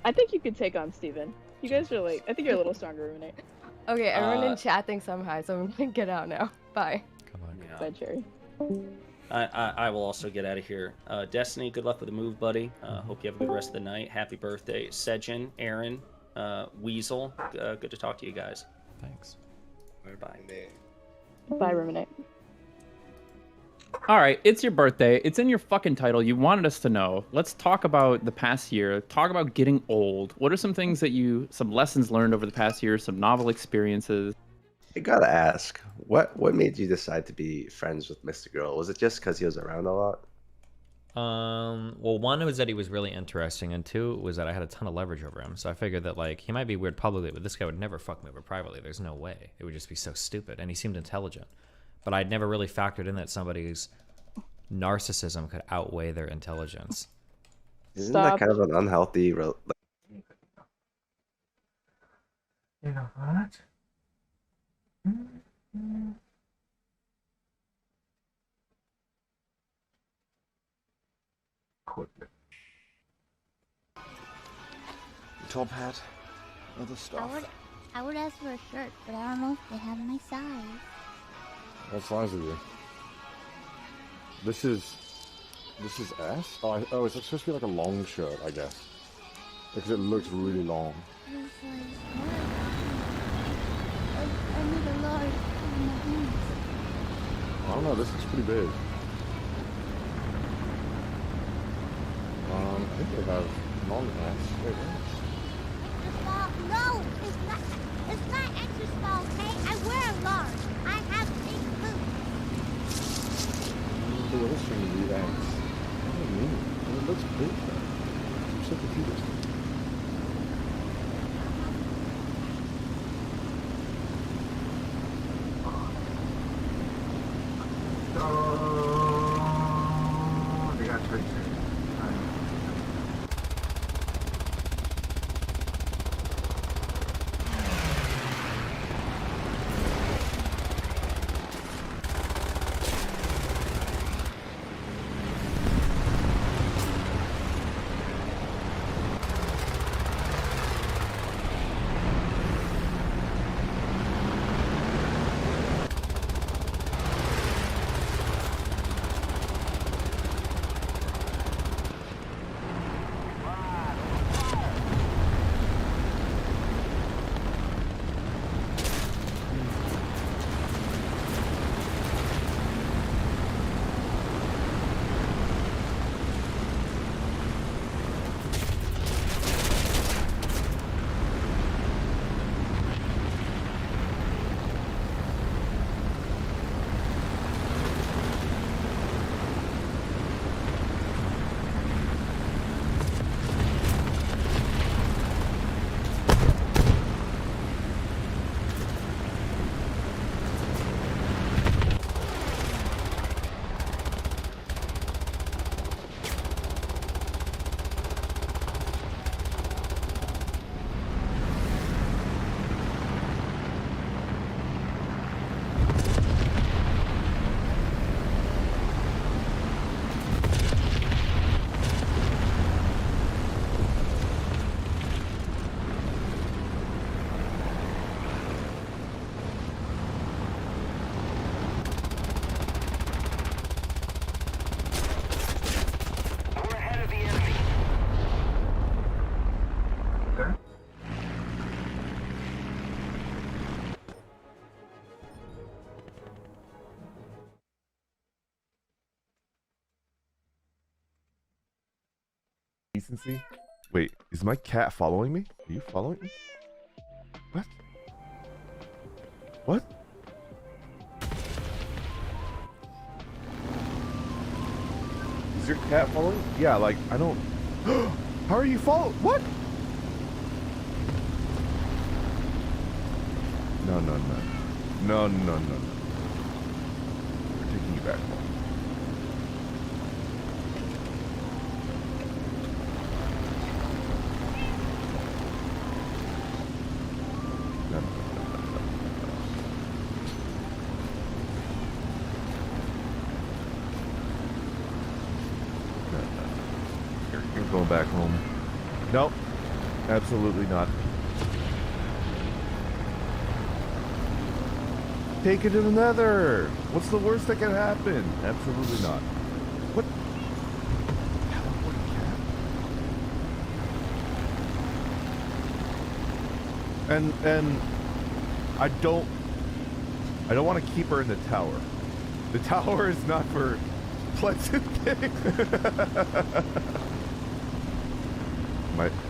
I think you could take on Steven. You guys are like, I think you're a little stronger, roommate. Okay, everyone in chat thinks I'm high, so I'm gonna get out now. Bye. Yeah. Bye, Cherry. I will also get out of here. Destiny, good luck with the move, buddy. Hope you have a good rest of the night. Happy birthday, Sejin, Aaron, Weasel. Good to talk to you guys. Thanks. Bye. Bye, roommate. All right, it's your birthday. It's in your fucking title. You wanted us to know. Let's talk about the past year. Talk about getting old. What are some things that some lessons learned over the past year, some novel experiences? I gotta ask, what made you decide to be friends with Mr. Girl? Was it just because he was around a lot? Well, one was that he was really interesting, and two was that I had a ton of leverage over him. So I figured that, like, he might be weird publicly, but this guy would never fuck me over privately. There's no way. It would just be so stupid. And he seemed intelligent. But I'd never really factored in that somebody's narcissism could outweigh their intelligence. Isn't that kind of an unhealthy... You know what? Top hat, other stuff. I would ask for a shirt, but I don't know if they have my size. What size are you? This is S? Oh, it's supposed to be like a long shirt, I guess. Because it looks really long. I need a large in my hands. I don't know, this looks pretty big. I think they have non-S. Wait, what? No, it's not extra small, okay? I wear a large. I have big boots. The little string read X. What do you mean? It looks big though. I'm so confused. They got tricks. Decency? Wait, is my cat following me? Are you following me? What? What? Is your cat following? Yeah, like, I don't... How are you following? What? No. No. We're taking you back home. You're going back home. Nope. Absolutely not. Take it to the Nether. What's the worst that can happen? Absolutely not. What? And I don't want to keep her in the tower. The tower is not for pleasant things.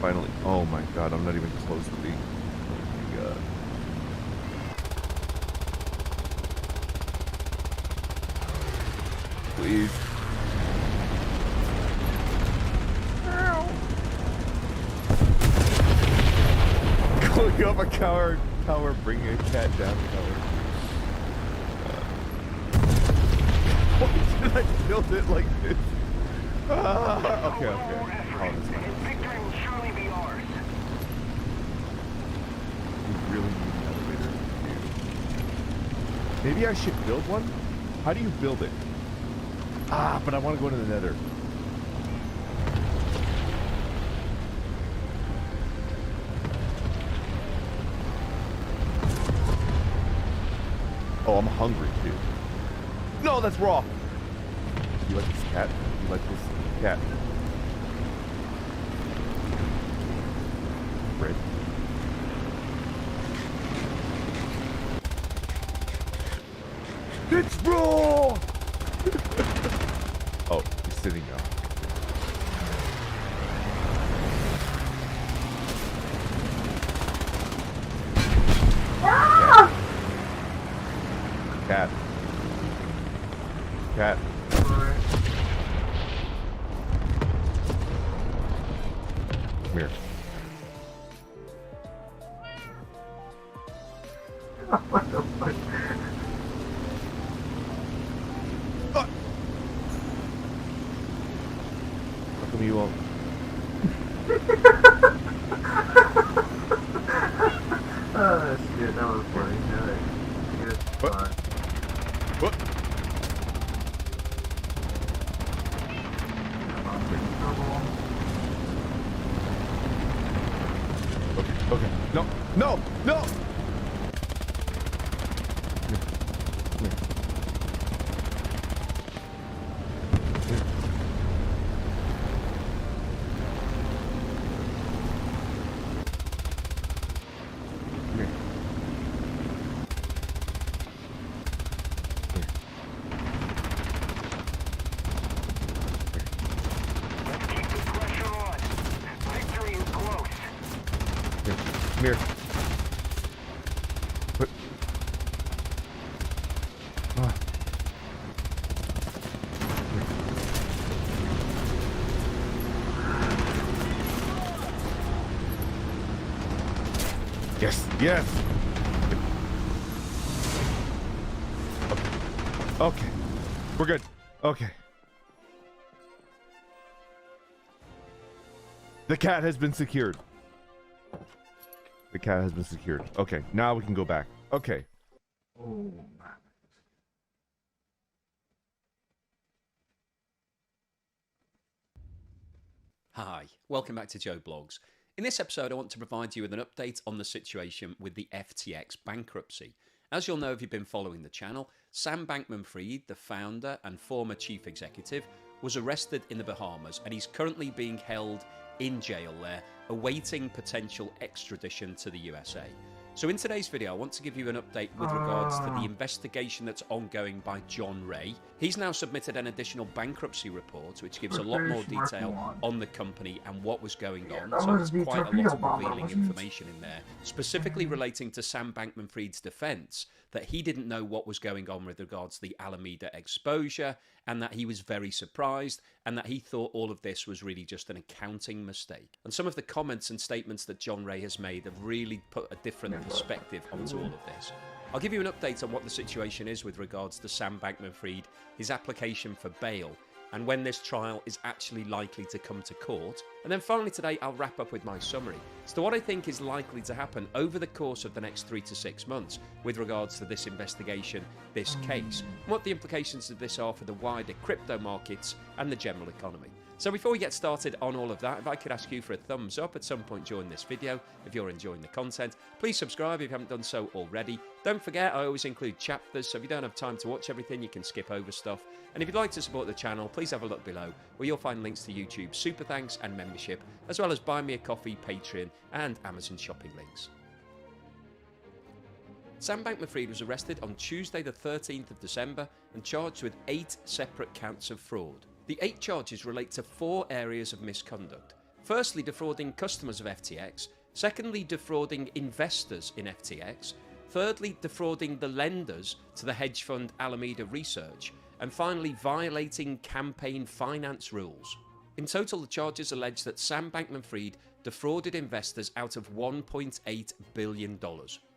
Finally, oh my god, I'm not even close to being. Oh my god. Please. Going up a tower, bringing a cat down the tower. Why did I build it like this? Okay. Oh, this is we really need an elevator. Maybe I should build one? How do you build it? But I want to go to the Nether. Oh, I'm hungry, dude. No, that's raw. You like this cat? You like this cat? Bread. It's raw! Oh, he's sitting now. Cat. Cat. Come here. What the fuck? How come you won't? Oh shit, that was funny. What? What? Okay. No. Come here. Put. Yes. Okay. We're good. Okay. The cat has been secured. The cat has been secured. Okay, now we can go back. Okay. Oh. Hi, welcome back to Joe Blogs. In this episode, I want to provide you with an update on the situation with the FTX bankruptcy. As you'll know if you've been following the channel, Sam Bankman-Fried, the founder and former chief executive, was arrested in the Bahamas and he's currently being held in jail there, awaiting potential extradition to the USA. So in today's video, I want to give you an update with regards to the investigation that's ongoing by John Ray. He's now submitted an additional bankruptcy report, which gives a lot more detail on the company and what was going on. So there's quite a lot of revealing information in there, specifically relating to Sam Bankman-Fried's defense, that he didn't know what was going on with regards to the Alameda exposure, and that he was very surprised, and that he thought all of this was really just an accounting mistake. And some of the comments and statements that John Ray has made have really put a different perspective onto all of this. I'll give you an update on what the situation is with regards to Sam Bankman-Fried, his application for bail, and when this trial is actually likely to come to court. And then finally today, I'll wrap up with my summary as to what I think is likely to happen over the course of the next 3 to 6 months with regards to this investigation, this case, and what the implications of this are for the wider crypto markets and the general economy. So before we get started on all of that, if I could ask you for a thumbs up at some point during this video, if you're enjoying the content, please subscribe if you haven't done so already. Don't forget, I always include chapters, so if you don't have time to watch everything, you can skip over stuff. And if you'd like to support the channel, please have a look below, where you'll find links to YouTube super thanks and membership, as well as Buy Me a Coffee, Patreon, and Amazon shopping links. Sam Bankman-Fried was arrested on Tuesday the 13th of December and charged with 8 separate counts of fraud. The 8 charges relate to 4 areas of misconduct. Firstly, defrauding customers of FTX. Secondly, defrauding investors in FTX. Thirdly, defrauding the lenders to the hedge fund Alameda Research. And finally, violating campaign finance rules. In total, the charges allege that Sam Bankman-Fried defrauded investors out of $1.8 billion.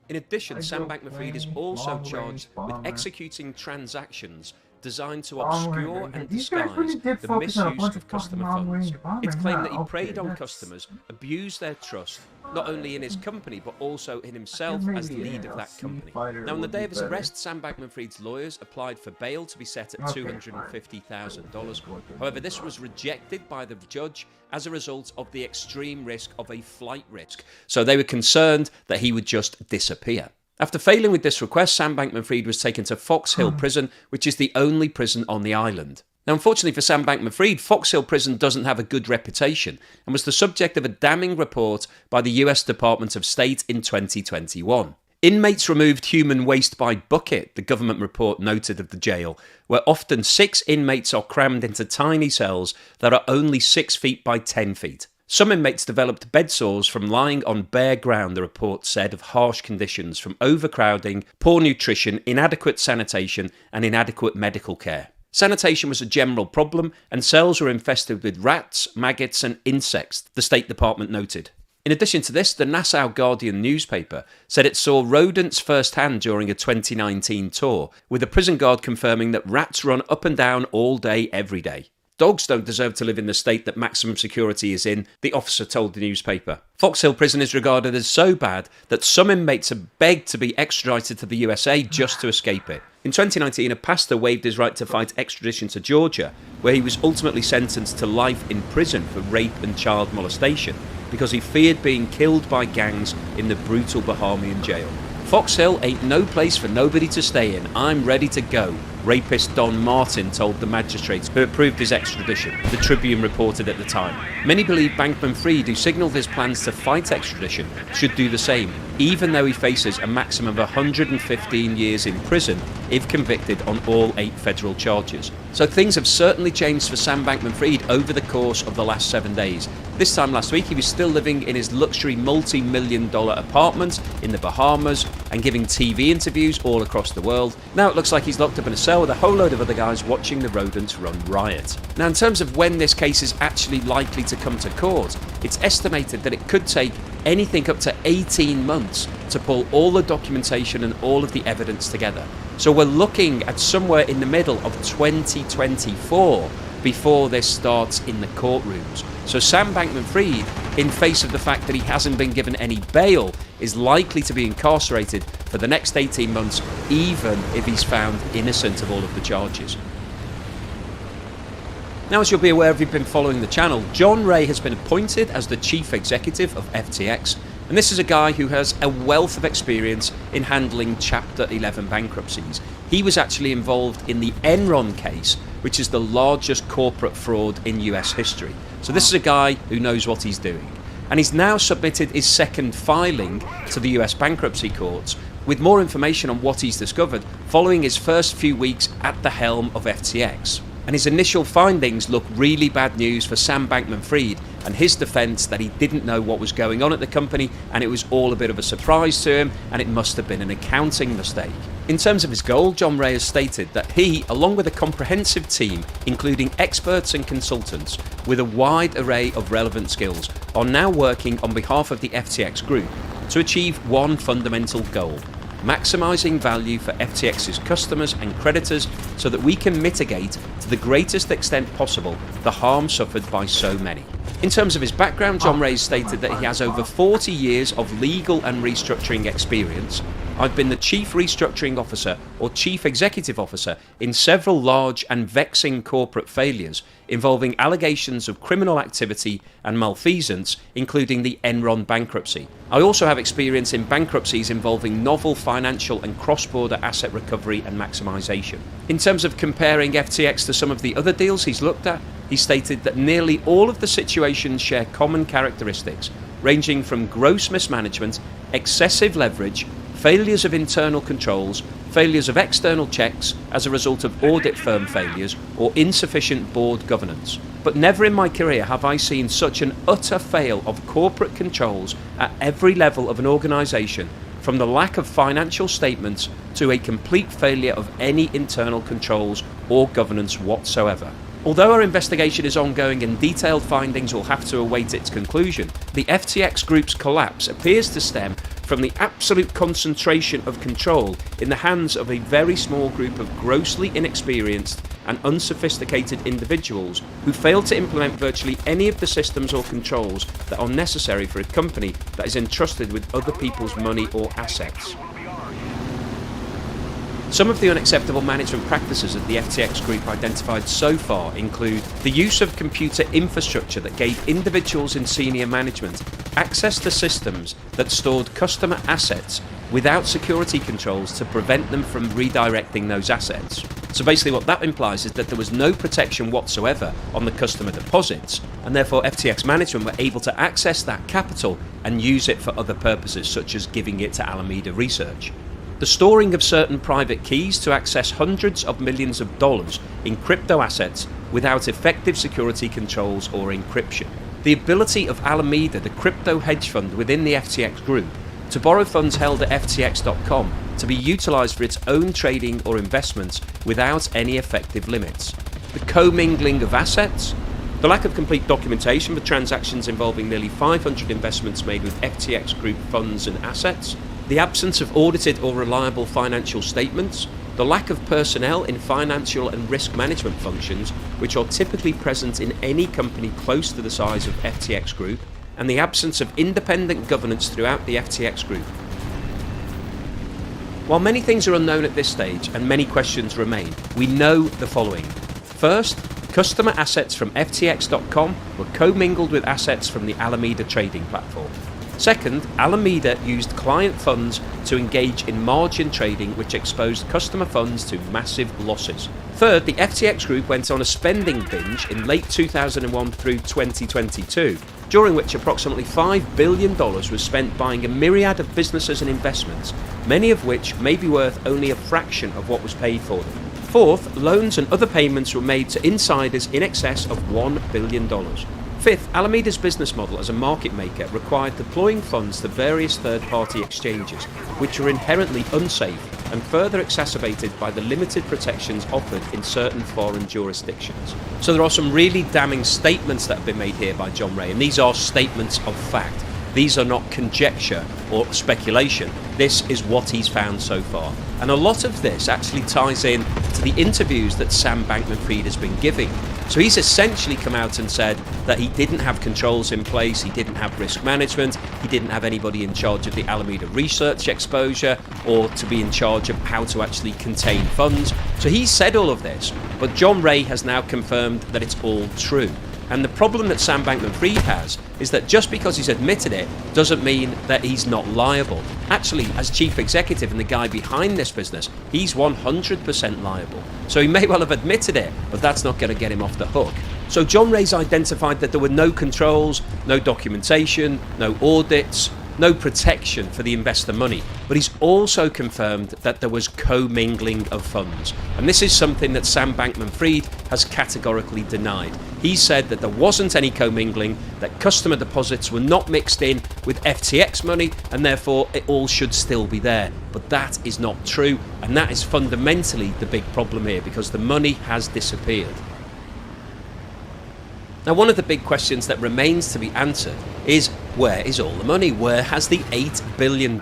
In addition, Sam Bankman-Fried is also charged with executing transactions designed to obscure and disguise the misuse of customer funds. It's claimed that he preyed on customers, abused their trust, not only in his company, but also in himself as the lead of that company. Now, on the day of his arrest, Sam Bankman-Fried's lawyers applied for bail to be set at $250,000. However, this was rejected by the judge as a result of the extreme risk of a flight risk. So they were concerned that he would just disappear. After failing with this request, Sam Bankman-Fried was taken to Fox Hill Prison, which is the only prison on the island. Now, unfortunately for Sam Bankman-Fried, Fox Hill Prison doesn't have a good reputation and was the subject of a damning report by the US Department of State in 2021. Inmates removed human waste by bucket, the government report noted of the jail, where often 6 inmates are crammed into tiny cells that are only 6 feet by 10 feet. Some inmates developed bed sores from lying on bare ground, the report said, of harsh conditions from overcrowding, poor nutrition, inadequate sanitation, and inadequate medical care. Sanitation was a general problem, and cells were infested with rats, maggots, and insects, the State Department noted. In addition to this, the Nassau Guardian newspaper said it saw rodents firsthand during a 2019 tour, with a prison guard confirming that rats run up and down all day, every day. Dogs don't deserve to live in the state that maximum security is in, the officer told the newspaper. Fox Hill Prison is regarded as so bad that some inmates have begged to be extradited to the USA just to escape it. In 2019, a pastor waived his right to fight extradition to Georgia, where he was ultimately sentenced to life in prison for rape and child molestation, because he feared being killed by gangs in the brutal Bahamian jail. Fox Hill ain't no place for nobody to stay in. I'm ready to go, rapist Don Martin told the magistrates who approved his extradition, the Tribune reported at the time. Many believe Bankman-Fried, who signalled his plans to fight extradition, should do the same, even though he faces a maximum of 115 years in prison if convicted on all 8 federal charges. So things have certainly changed for Sam Bankman-Fried over the course of the last 7 days. This time last week, he was still living in his luxury multi-million-dollar apartment in the Bahamas and giving TV interviews all across the world. Now it looks like he's locked up in a cell with a whole load of other guys watching the rodents run riot. Now, in terms of when this case is actually likely to come to court, it's estimated that it could take anything up to 18 months to pull all the documentation and all of the evidence together. So we're looking at somewhere in the middle of 2024 before this starts in the courtrooms. So Sam Bankman-Fried, in face of the fact that he hasn't been given any bail, is likely to be incarcerated for the next 18 months, even if he's found innocent of all of the charges. Now, as you'll be aware if you've been following the channel, John Ray has been appointed as the chief executive of FTX, and this is a guy who has a wealth of experience in handling Chapter 11 bankruptcies. He was actually involved in the Enron case, which is the largest corporate fraud in US history. So this is a guy who knows what he's doing. And he's now submitted his second filing to the US bankruptcy courts with more information on what he's discovered following his first few weeks at the helm of FTX. And his initial findings look really bad news for Sam Bankman-Fried and his defense that he didn't know what was going on at the company and it was all a bit of a surprise to him and it must have been an accounting mistake. In terms of his goal, John Ray has stated that he, along with a comprehensive team, including experts and consultants with a wide array of relevant skills, are now working on behalf of the FTX group to achieve one fundamental goal: maximising value for FTX's customers and creditors so that we can mitigate to the greatest extent possible the harm suffered by so many. In terms of his background, John Ray stated that he has over 40 years of legal and restructuring experience. I've been the Chief Restructuring Officer or Chief Executive Officer in several large and vexing corporate failures involving allegations of criminal activity and malfeasance, including the Enron bankruptcy. I also have experience in bankruptcies involving novel financial and cross-border asset recovery and maximisation. In terms of comparing FTX to some of the other deals he's looked at, he stated that nearly all of the situations share common characteristics, ranging from gross mismanagement, excessive leverage, failures of internal controls, failures of external checks as a result of audit firm failures, or insufficient board governance. But never in my career have I seen such an utter fail of corporate controls at every level of an organisation, from the lack of financial statements to a complete failure of any internal controls or governance whatsoever. Although our investigation is ongoing and detailed findings will have to await its conclusion, the FTX Group's collapse appears to stem from the absolute concentration of control in the hands of a very small group of grossly inexperienced and unsophisticated individuals who fail to implement virtually any of the systems or controls that are necessary for a company that is entrusted with other people's money or assets. Some of the unacceptable management practices that the FTX Group identified so far include the use of computer infrastructure that gave individuals in senior management access to systems that stored customer assets without security controls to prevent them from redirecting those assets. So basically what that implies is that there was no protection whatsoever on the customer deposits, and therefore FTX management were able to access that capital and use it for other purposes, such as giving it to Alameda Research. The storing of certain private keys to access hundreds of millions of dollars in crypto assets without effective security controls or encryption. The ability of Alameda, the crypto hedge fund within the FTX Group, to borrow funds held at FTX.com to be utilised for its own trading or investments without any effective limits. The commingling of assets, the lack of complete documentation for transactions involving nearly 500 investments made with FTX Group funds and assets, the absence of audited or reliable financial statements, the lack of personnel in financial and risk management functions, which are typically present in any company close to the size of FTX Group, and the absence of independent governance throughout the FTX Group. While many things are unknown at this stage and many questions remain, we know the following. First, customer assets from FTX.com were commingled with assets from the Alameda trading platform. Second, Alameda used client funds to engage in margin trading, which exposed customer funds to massive losses. Third, the FTX Group went on a spending binge in late 2001 through 2022, during which approximately $5 billion was spent buying a myriad of businesses and investments, many of which may be worth only a fraction of what was paid for them. Fourth, loans and other payments were made to insiders in excess of $1 billion. Fifth, Alameda's business model as a market maker required deploying funds to various third-party exchanges, which were inherently unsafe and further exacerbated by the limited protections offered in certain foreign jurisdictions. So there are some really damning statements that have been made here by John Ray, and these are statements of fact. These are not conjecture or speculation. This is what he's found so far. And a lot of this actually ties in to the interviews that Sam Bankman-Fried has been giving. So he's essentially come out and said that he didn't have controls in place, he didn't have risk management, he didn't have anybody in charge of the Alameda research exposure or to be in charge of how to actually contain funds. So he said all of this, but John Ray has now confirmed that it's all true. And the problem that Sam Bankman-Fried has is that just because he's admitted it doesn't mean that he's not liable. Actually, as chief executive and the guy behind this business, he's 100% liable. So he may well have admitted it, but that's not going to get him off the hook. So John Ray's identified that there were no controls, no documentation, no audits, no protection for the investor money, but he's also confirmed that there was commingling of funds. And this is something that Sam Bankman-Fried has categorically denied. He said that there wasn't any commingling, that customer deposits were not mixed in with FTX money, and therefore it all should still be there. But that is not true, and that is fundamentally the big problem here, because the money has disappeared. Now, one of the big questions that remains to be answered is, where is all the money? Where has the $8 billion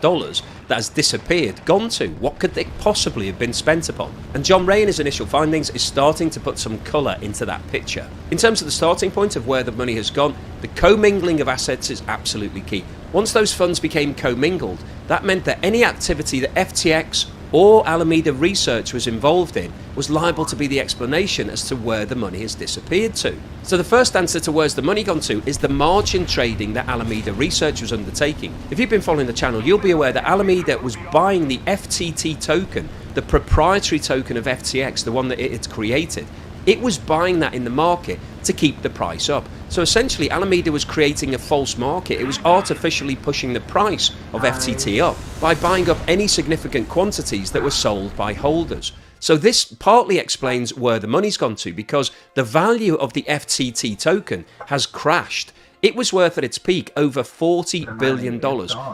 that has disappeared gone to? What could they possibly have been spent upon? And John Ray in his initial findings is starting to put some colour into that picture. In terms of the starting point of where the money has gone, the commingling of assets is absolutely key. Once those funds became commingled, that meant that any activity that FTX or Alameda Research was involved in was liable to be the explanation as to where the money has disappeared to. So the first answer to where's the money gone to is the margin trading that Alameda Research was undertaking. If you've been following the channel, you'll be aware that Alameda was buying the FTT token, the proprietary token of FTX, the one that it had created. It was buying that in the market to keep the price up. So essentially, Alameda was creating a false market. It was artificially pushing the price of FTT up by buying up any significant quantities that were sold by holders. So this partly explains where the money's gone to, because the value of the FTT token has crashed. It was worth at its peak over $40 billion.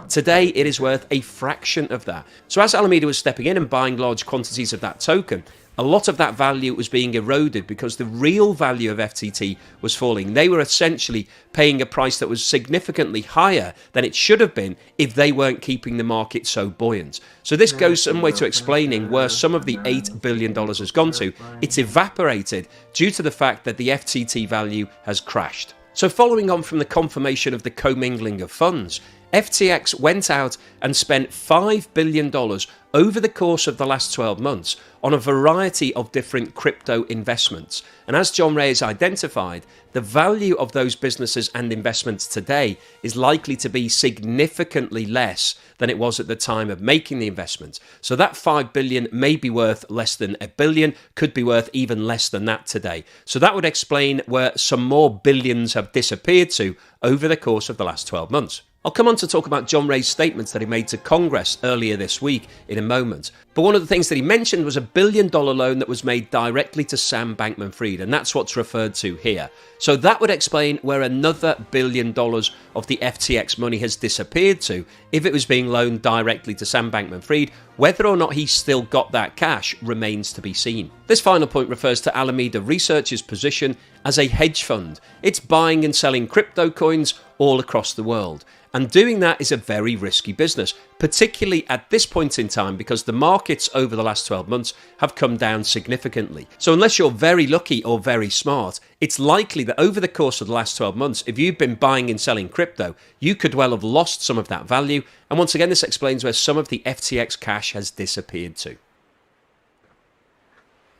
Today, it is worth a fraction of that. So as Alameda was stepping in and buying large quantities of that token, a lot of that value was being eroded because the real value of FTT was falling. They were essentially paying a price that was significantly higher than it should have been if they weren't keeping the market so buoyant. So this goes some way to explaining where some of the $8 billion has gone to. It's evaporated due to the fact that the FTT value has crashed. So following on from the confirmation of the commingling of funds, FTX went out and spent $5 billion over the course of the last 12 months on a variety of different crypto investments. And as John Ray has identified, the value of those businesses and investments today is likely to be significantly less than it was at the time of making the investment. So that $5 billion may be worth less than $1 billion, could be worth even less than that today. So that would explain where some more billions have disappeared to over the course of the last 12 months. I'll come on to talk about John Ray's statements that he made to Congress earlier this week in a moment. But one of the things that he mentioned was a $1 billion loan that was made directly to Sam Bankman-Fried, and that's what's referred to here. So that would explain where another $1 billion of the FTX money has disappeared to if it was being loaned directly to Sam Bankman-Fried. Whether or not he's still got that cash remains to be seen. This final point refers to Alameda Research's position as a hedge fund. It's buying and selling crypto coins all across the world. And doing that is a very risky business, particularly at this point in time because the markets over the last 12 months have come down significantly. So unless you're very lucky or very smart, it's likely that over the course of the last 12 months, if you've been buying and selling crypto, you could well have lost some of that value. And once again, this explains where some of the FTX cash has disappeared to.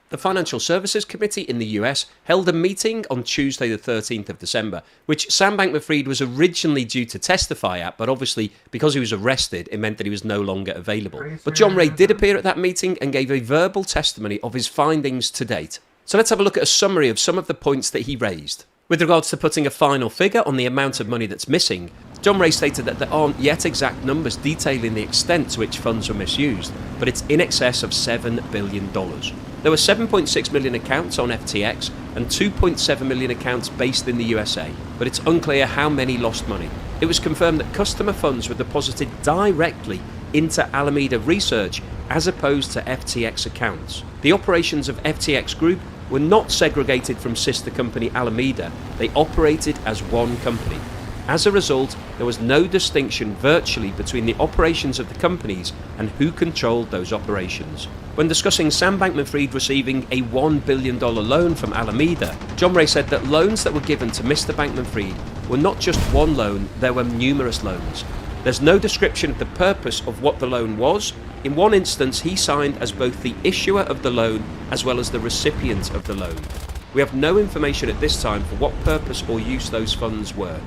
The Financial Services Committee in the US held a meeting on Tuesday the 13th of December, which Sam Bankman-Fried was originally due to testify at, but obviously because he was arrested, it meant that he was no longer available. But John Ray did appear at that meeting and gave a verbal testimony of his findings to date. So let's have a look at a summary of some of the points that he raised. With regards to putting a final figure on the amount of money that's missing, John Ray stated that there aren't yet exact numbers detailing the extent to which funds were misused, but it's in excess of $7 billion. There were 7.6 million accounts on FTX and 2.7 million accounts based in the USA, but it's unclear how many lost money. It was confirmed that customer funds were deposited directly into Alameda Research as opposed to FTX accounts. The operations of FTX Group were not segregated from sister company Alameda. They operated as one company. As a result, there was no distinction virtually between the operations of the companies and who controlled those operations. When discussing Sam Bankman-Fried receiving a $1 billion loan from Alameda, John Ray said that loans that were given to Mr. Bankman-Fried were not just one loan, there were numerous loans. There's no description of the purpose of what the loan was. In one instance, he signed as both the issuer of the loan as well as the recipient of the loan. We have no information at this time for what purpose or use those funds were.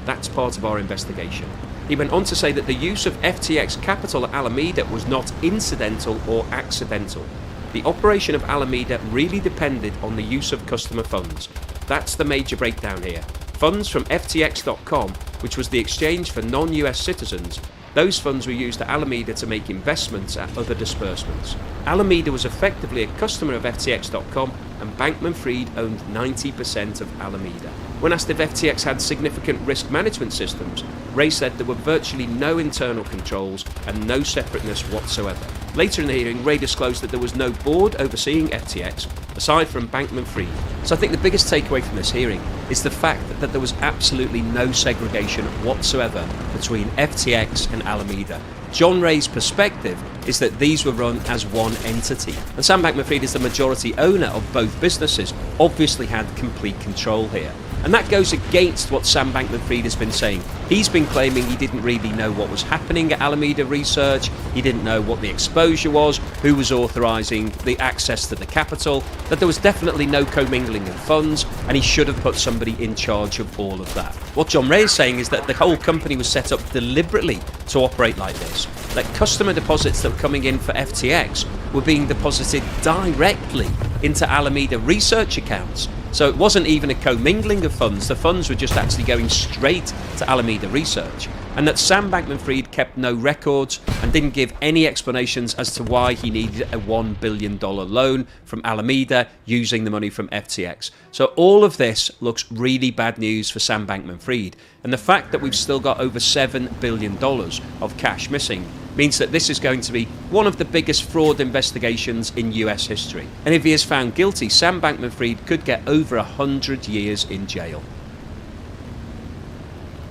That's part of our investigation. He went on to say that the use of FTX capital at Alameda was not incidental or accidental. The operation of Alameda really depended on the use of customer funds. That's the major breakdown here. Funds from FTX.com, which was the exchange for non-US citizens, those funds were used at Alameda to make investments at other disbursements. Alameda was effectively a customer of FTX.com, and Bankman-Fried owned 90% of Alameda. When asked if FTX had significant risk management systems, Ray said there were virtually no internal controls and no separateness whatsoever. Later in the hearing, Ray disclosed that there was no board overseeing FTX, aside from Bankman-Fried. So I think the biggest takeaway from this hearing is the fact that there was absolutely no segregation whatsoever between FTX and Alameda. John Ray's perspective is that these were run as one entity. And Sam Bankman-Fried is the majority owner of both businesses, obviously had complete control here. And that goes against what Sam Bankman-Fried has been saying. He's been claiming he didn't really know what was happening at Alameda Research, he didn't know what the exposure was, who was authorising the access to the capital, that there was definitely no commingling of funds, and he should have put somebody in charge of all of that. What John Ray is saying is that the whole company was set up deliberately to operate like this, that customer deposits that were coming in for FTX were being deposited directly into Alameda Research accounts. So it wasn't even a commingling of funds, the funds were just actually going straight to Alameda Research. And that Sam Bankman-Fried kept no records and didn't give any explanations as to why he needed a $1 billion loan from Alameda using the money from FTX. So all of this looks really bad news for Sam Bankman-Fried. And the fact that we've still got over $7 billion of cash missing means that this is going to be one of the biggest fraud investigations in US history. And if he is found guilty, Sam Bankman-Fried could get over 100 years in jail.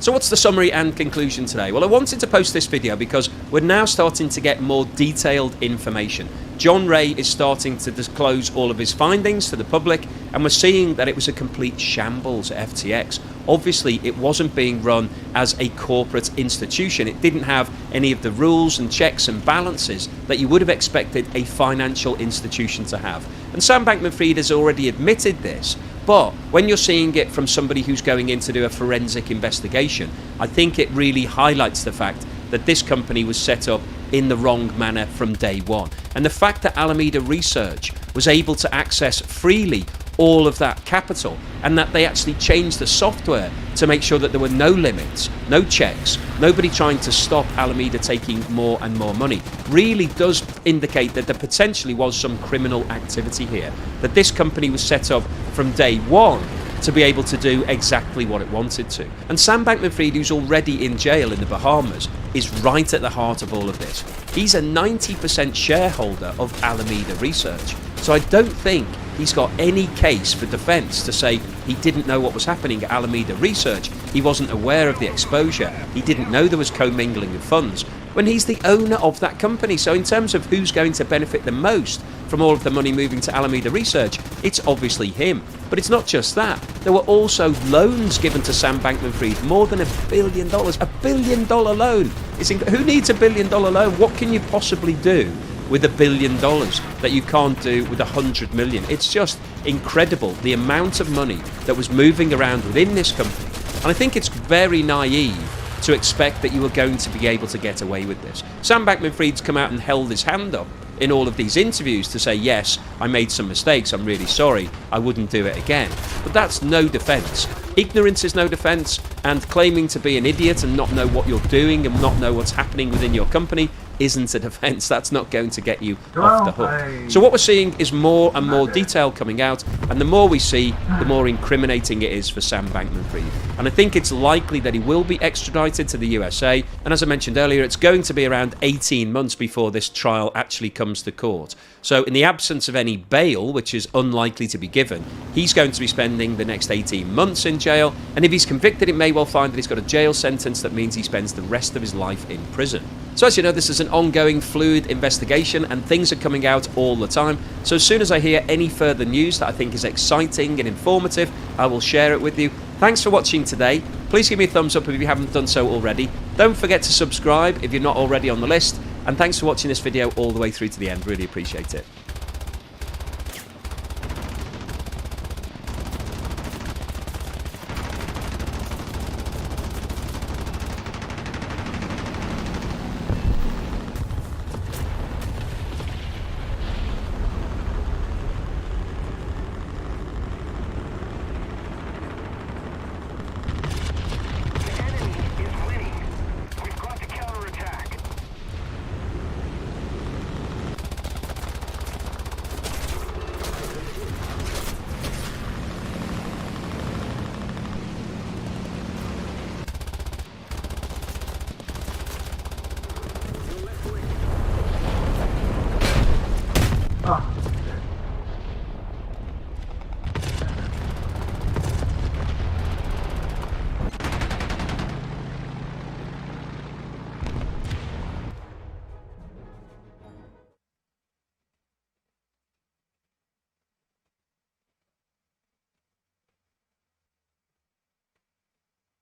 So what's the summary and conclusion today? Well, I wanted to post this video because we're now starting to get more detailed information. John Ray is starting to disclose all of his findings to the public, and we're seeing that it was a complete shambles at FTX. Obviously, it wasn't being run as a corporate institution. It didn't have any of the rules and checks and balances that you would have expected a financial institution to have. And Sam Bankman-Fried has already admitted this. But when you're seeing it from somebody who's going in to do a forensic investigation, I think it really highlights the fact that this company was set up in the wrong manner from day one. And the fact that Alameda Research was able to access freely all of that capital, and that they actually changed the software to make sure that there were no limits, no checks, nobody trying to stop Alameda taking more and more money, really does indicate that there potentially was some criminal activity here, that this company was set up from day one to be able to do exactly what it wanted to. And Sam Bankman-Fried, who's already in jail in the Bahamas, is right at the heart of all of this. He's a 90% shareholder of Alameda Research. So I don't think he's got any case for defense to say he didn't know what was happening at Alameda Research, he wasn't aware of the exposure, he didn't know there was commingling of funds, when he's the owner of that company. So in terms of who's going to benefit the most from all of the money moving to Alameda Research, it's obviously him. But it's not just that. There were also loans given to Sam Bankman-Fried, more than $1 billion. $1 billion loan. Who needs $1 billion loan? What can you possibly do with $1 billion that you can't do with 100 million? It's just incredible the amount of money that was moving around within this company. And I think it's very naive to expect that you were going to be able to get away with this. Sam Bankman-Fried's come out and held his hand up in all of these interviews to say, yes, I made some mistakes, I'm really sorry, I wouldn't do it again. But that's no defense. Ignorance is no defense, and claiming to be an idiot and not know what you're doing and not know what's happening within your company isn't a defense. That's not going to get you off the hook. So what we're seeing is more and more detail coming out, and the more we see, the more incriminating it is for Sam Bankman-Fried. And I think it's likely that he will be extradited to the USA, and as I mentioned earlier, it's going to be around 18 months before this trial actually comes to court. So in the absence of any bail, which is unlikely to be given, he's going to be spending the next 18 months in jail, and if he's convicted, it may well find that he's got a jail sentence that means he spends the rest of his life in prison. So as you know, this is an ongoing fluid investigation and things are coming out all the time. So as soon as I hear any further news that I think is exciting and informative, I will share it with you. Thanks for watching today. Please give me a thumbs up if you haven't done so already. Don't forget to subscribe if you're not already on the list. And thanks for watching this video all the way through to the end. Really appreciate it.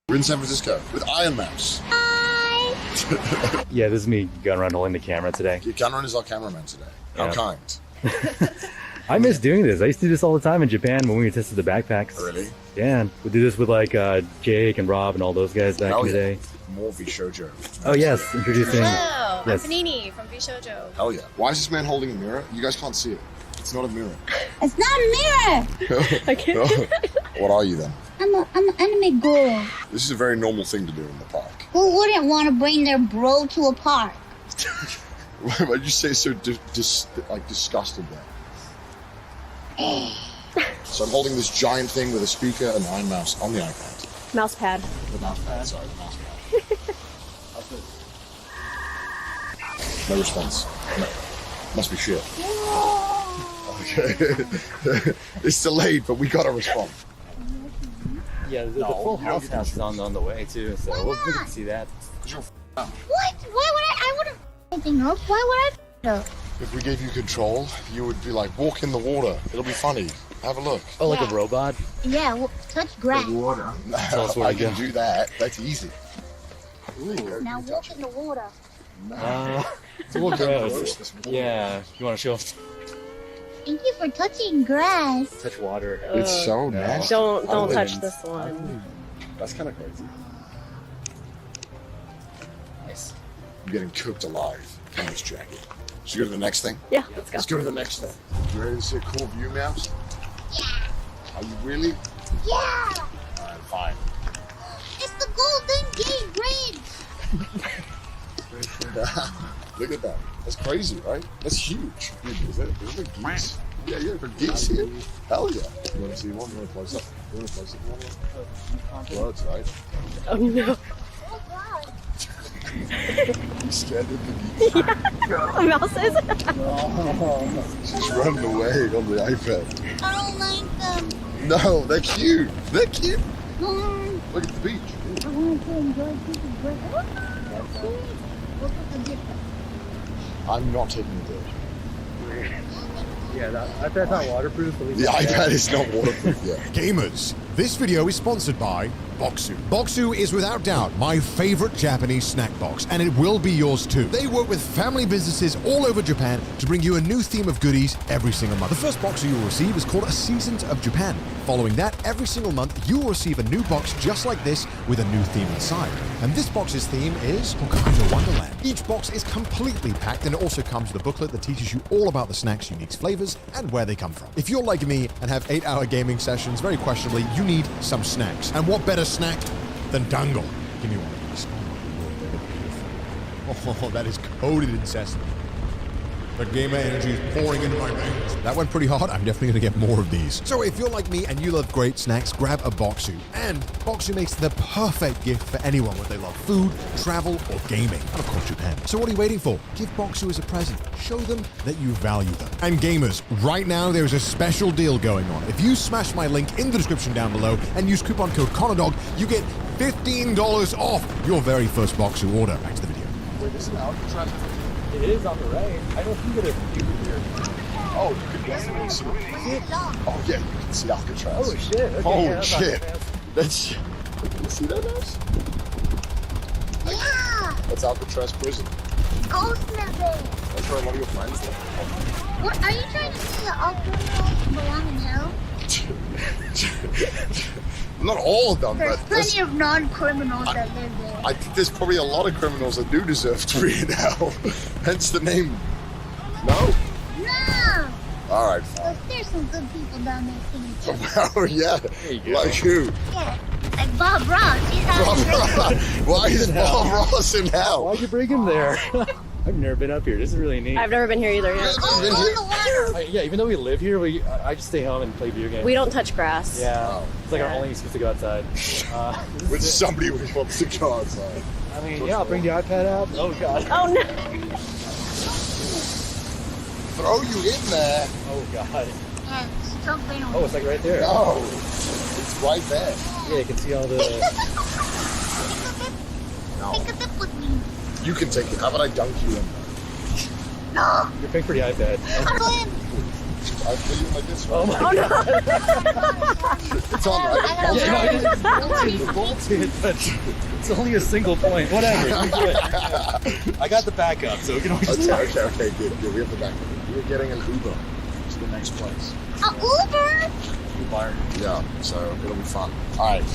We're in San Francisco with Iron Mouse. Yeah, this is me gun run holding the camera today. Your gun run is our cameraman today. How Yeah. kind. I miss doing this. I used to do this all the time in Japan when we tested the backpacks. Really? Yeah, we do this with like Jake and Rob and all those guys back Hell in the yeah. day. More Vishojo. Oh yes, introducing. Hello, Yes. I'm Panini from Bishojo. Hell yeah. Why is this man holding a mirror? You guys can't see it. It's not a mirror. It's not a mirror. I can't. What are you then? I'm an anime girl This is a very normal thing to do in the park. who wouldn't want to bring their bro to a park. Why would you say so disgusted there? So I'm holding this giant thing with a speaker and an Iron Mouse on the iPad. Mouse pad. The mouse pad, sorry, the mouse pad. No response. No. Must be shit. Okay. It's delayed, but we got a response. Yeah, the full house is on the way too, so we can see that. What? Why would I wouldn't anything up. Why would I up? If we gave you control, you would be like, walk in the water. It'll be funny. Have a look. Oh, like Yeah. a robot? Yeah, well, touch grass. Water. Tell us where I to go. can do that. That's easy. Now walk in the water. It's a little gross. Yeah, you want to show us? Thank you for touching grass. Touch water. It's so nasty. Don't touch this one. That's kind of crazy. Nice. I'm getting cooked alive in this jacket. Should we go to the next thing? Yeah, let's go. Let's go to the next thing. You ready to see a cool view, Mouse? Yeah. Are you really? Yeah. Alright, fine. It's the Golden Gate Bridge. Look at that. That's crazy, right? That's huge. Dude, is that geese? Yeah, for geese here? Hell yeah. You want to see one? You want to close up? You want to close up one? Birds, right? Oh no. You scared of the geese? Yeah. Mouse is. She's running away on the iPad. I don't like them. No, they're cute. They're cute. Mom, Look at the beach. I want to enjoy people's birthday. Look at the difference. I'm not taking the dirt. Yeah, that iPad's not waterproof. The iPad is not waterproof yet. Gamers, this video is sponsored by Boxu. Boxu is without doubt my favorite Japanese snack box, and it will be yours too. They work with family businesses all over Japan to bring you a new theme of goodies every single month. The first Boxu you'll receive is called a Seasons of Japan. Following that, every single month you will receive a new box just like this with a new theme inside. And this box's theme is Hokkaido Wonderland. Each box is completely packed, and it also comes with a booklet that teaches you all about the snack's unique flavors and where they come from. If you're like me and have 8-hour gaming sessions, very questionably, you need some snacks. And what better snack than dango? Give me one of these. Oh, that is coated in sesame. The gamer energy is pouring into my veins. That went pretty hard. I'm definitely going to get more of these. So if you're like me and you love great snacks, grab a Boxu. And Boxu makes the perfect gift for anyone whether they love food, travel, or gaming. And of course, Japan. So what are you waiting for? Give Boxu as a present. Show them that you value them. And gamers, right now there's a special deal going on. If you smash my link in the description down below and use coupon code CONNORDOG, you get $15 off your very first Boxu order. Back to the video. It is on the right. I don't think that it's here. Oh, you can definitely see it. Oh, yeah, you can see Alcatraz. Oh, shit. Okay, Oh, yeah, that's shit. Alcatraz. That's... You see that, Mouse? Yeah. That's Alcatraz prison. Ghost living. That's where a lot of your friends live. What are you trying to say? That all criminals belong in hell? Not all of them, There's but... plenty of non-criminals that live there. I think there's probably a lot of criminals that do deserve to be in hell. Hence the name. No? No. All right, fine. There's some good people down there too. Well, yeah. Like who? Yeah, like Bob Ross. He's having a great time. Why is Bob Ross in hell? Why'd you bring him there? I've never been up here. This is really neat. I've never been here either. Yeah. Yeah, even though we live here, I just stay home and play video games. We don't touch grass. Yeah, it's like our only excuse to go outside. With somebody who wants to go outside. I mean, yeah, I'll bring the iPad out. Oh, God. Oh, no. Throw you in there. Oh, God. Yeah, jump in on Oh, it's like right there. No, it's right there. Yeah, you can see all the... No. Take a dip with me. You can take it. How about I dunk you in? No. You're paying for the iPad. I put you like this. Oh, my God. It's on, right? Yeah, no, You bolted, but it's only a single point. Whatever. You do it. I got the backup, so we can always Okay, good. We have the backup. You're getting an Uber to the next place. A Uber? Uber. Yeah, so it'll be fun. Alright,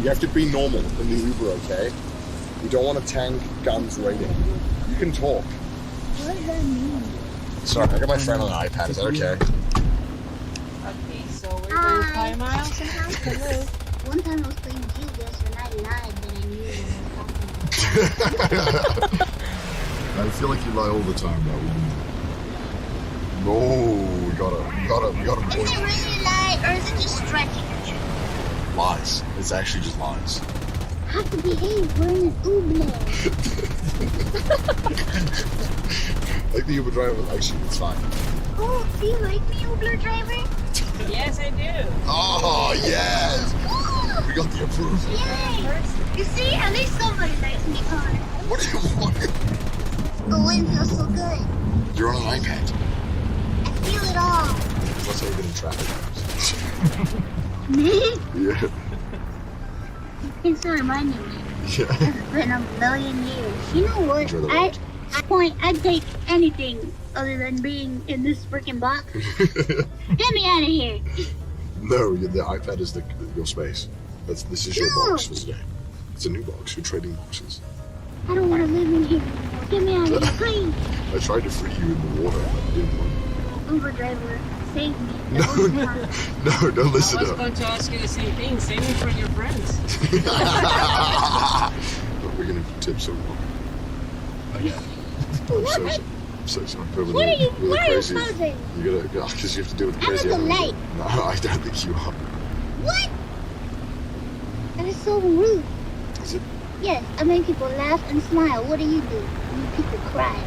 you have to be normal in the Uber, okay? You don't want to tank guns rating. You can talk. What does that mean? Sorry, I got my friend on an iPad. Is that okay? Okay, so we're going 5 miles an hour. Hello. One time I was playing Vegas and I lied that I knew you I feel like you lie all the time, though. No, we gotta Is it really lie or is it just stretching the truth? lies. It's actually just lies. Have to behave, we're in an Uber. Like the Uber driver likes you, it's fine. Oh, do you like me, Uber driver? Yes, I do. Oh, yes! We got the approval. Yay! You see, at least somebody likes me, Connor. What do you want? The wind feels so good. You're on an iPad. I feel it all. That's how you get in traffic. Me? Yeah. Thanks for reminding me. Yeah. It's been a million years. You know what? Enjoy the At that point, I'd take anything other than being in this freaking box. Get me out of here. No, the iPad is your space. This is your box for today. It's a new box. You're trading boxes. I don't want to live in here anymore. Get me out of here, please. I tried to free you in the water, but you didn't want Uber driver, save me. No, don't listen I was to going to ask you the same thing. Save me from your friends. But we're gonna tip someone. Again. I'm so sorry. But What are you really crazy. posing? You gotta, because you have to deal with I'm crazy at the animals. light. No, I don't think you are. What? That is so rude. Is it? Yes, I make people laugh and smile. What do? You make people cry.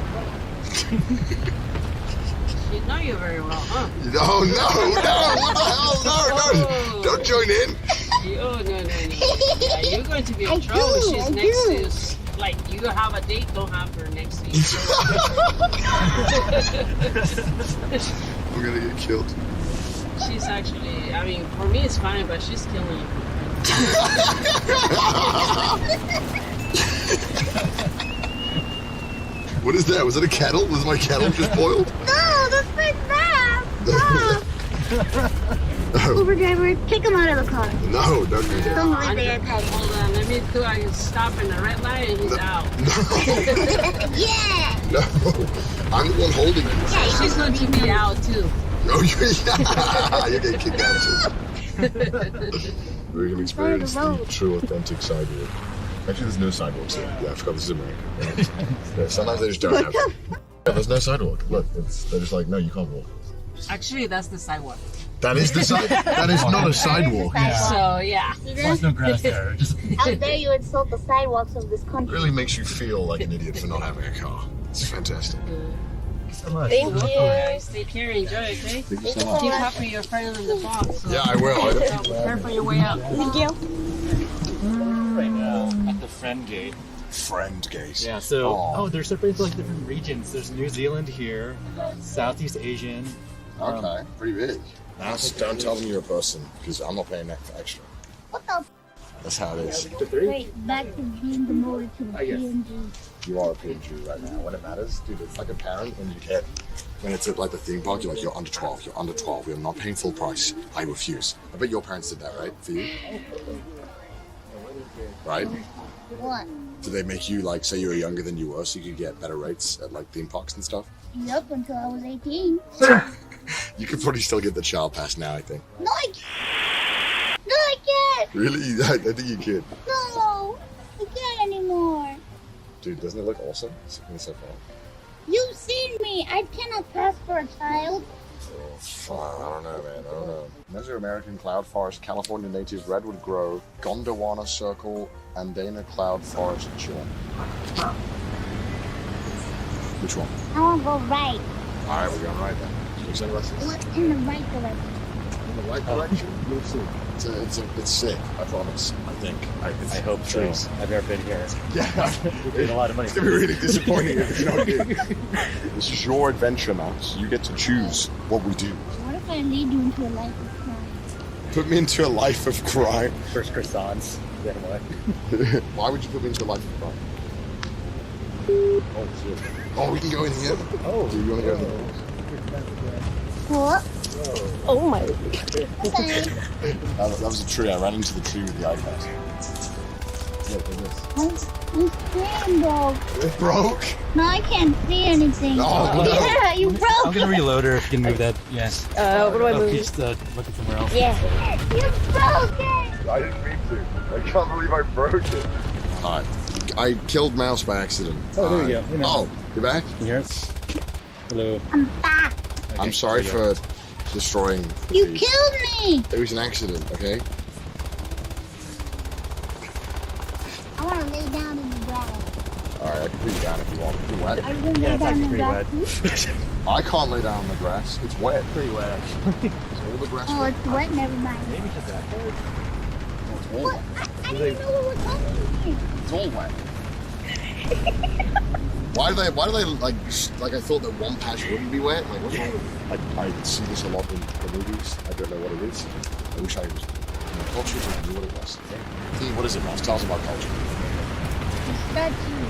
You know you very well, huh? No, what the hell? No, don't join in. Oh, no. Yeah, you're going to be in trouble if she's next to you. Like, you have a date, don't have her next to you. We're gonna get killed. She's actually, I mean, for me it's fine, but she's killing you. What is that? Was it a kettle? Was my kettle just boiled? No, that's my map. Uber driver, take him out of the car. No, don't do that. Don't leave the iPad. Hold on, let me do. I stop in the red light and he's out. Yeah. No, I'm the one holding you. Yeah, she's going to be out too. Oh, you're getting kicked out too. We can experience the true, authentic sidewalk. Actually, there's no sidewalks here. Yeah, I forgot this is America. Yeah, sometimes they just don't have. Yeah, there's no sidewalk. Look, they're just like, no, you can't walk. Actually, that's the sidewalk. That is the sidewalk. That is not a sidewalk. So, yeah. There's no grass there. How dare you insult the sidewalks of this country? Really makes you feel like an idiot for not having a car. It's fantastic. Thank you. Take care, enjoy, okay? Thank you so much. Keep happy your friend in the box. So. Yeah, I will. Prepare for your way out. Thank you. Right now at the friend gate. Friend gate. Yeah. So they're separated into like different regions. There's New Zealand here, Southeast Asian. Okay, pretty big. Don't tell them you're a person because I'm not paying that for extra. What the? That's how it is. Wait, back to being demoted to the PNG. You are a PNG right now. When it matters, dude, it's like a parent when you get, when it's at like the theme park, you're like, you're under 12, you're under 12, you're not paying full price. I refuse. I bet your parents did that, right? For you? Right? What? Did they make you like, say you were younger than you were so you could get better rates at like theme parks and stuff? Yup, until I was 18. You could probably still get the child pass now, I think. No, I can't. No, I can't. Really? I think you could. No, I can't anymore. Dude, doesn't it look awesome? It's looking so far. You've seen me. I cannot pass for a child. I don't know, man. I don't know. Mesoamerican cloud forest, California native redwood grove, Gondwana circle, Andina cloud forest chilling. Which one? I want to go right. All right, we're going right then. Can you send us? What's in the right direction? In the right direction? You'll see. It's sick. I promise. I think. I hope so. I've never been here. Yeah. We're getting a lot of money. It's gonna be really disappointing if you're not here. This is your adventure, Max. You get to choose what we do. What if I lead you into a life of crime? put me into a life of crime? First croissants. Then what? Why would you put me into a life of crime? Oh, shit. Oh, we can go in here? Oh. Do you want to go in here? What? Oh my. That was a tree. I ran into the tree with the iPad. Look at this. You screamed, dog. It broke? No, I can't see anything. Oh, no. Yeah, you broke. I'm gonna reload her if you can move that. Yes. What do I move? Just look at somewhere else. Yeah. You broke it. I didn't mean to. I can't believe I broke it. Alright. I killed Mouse by accident. Oh, there we go. You know. Oh, you're back? Can you hear us? Hello. I'm back. Okay, I'm sorry for destroying the You feed. killed me. It was an accident, okay? I want to lay down in the grass. Alright, I can put you down if you want. It's wet. Are you going to lay down in the grass too? I can't lay down in the grass. It's wet. Pretty wet, actually. It's all the grass. Oh, it's wet. Never mind. Maybe just that part. What? I didn't even know what was happening here. It's all wet. Why do they like I thought that one patch wouldn't be wet? Like, what's wrong with it? I see this a lot in the movies. I don't know what it is. I wish I was in the culture to know what it was. See, what is it, Mouse? Tell us about culture. It's statue.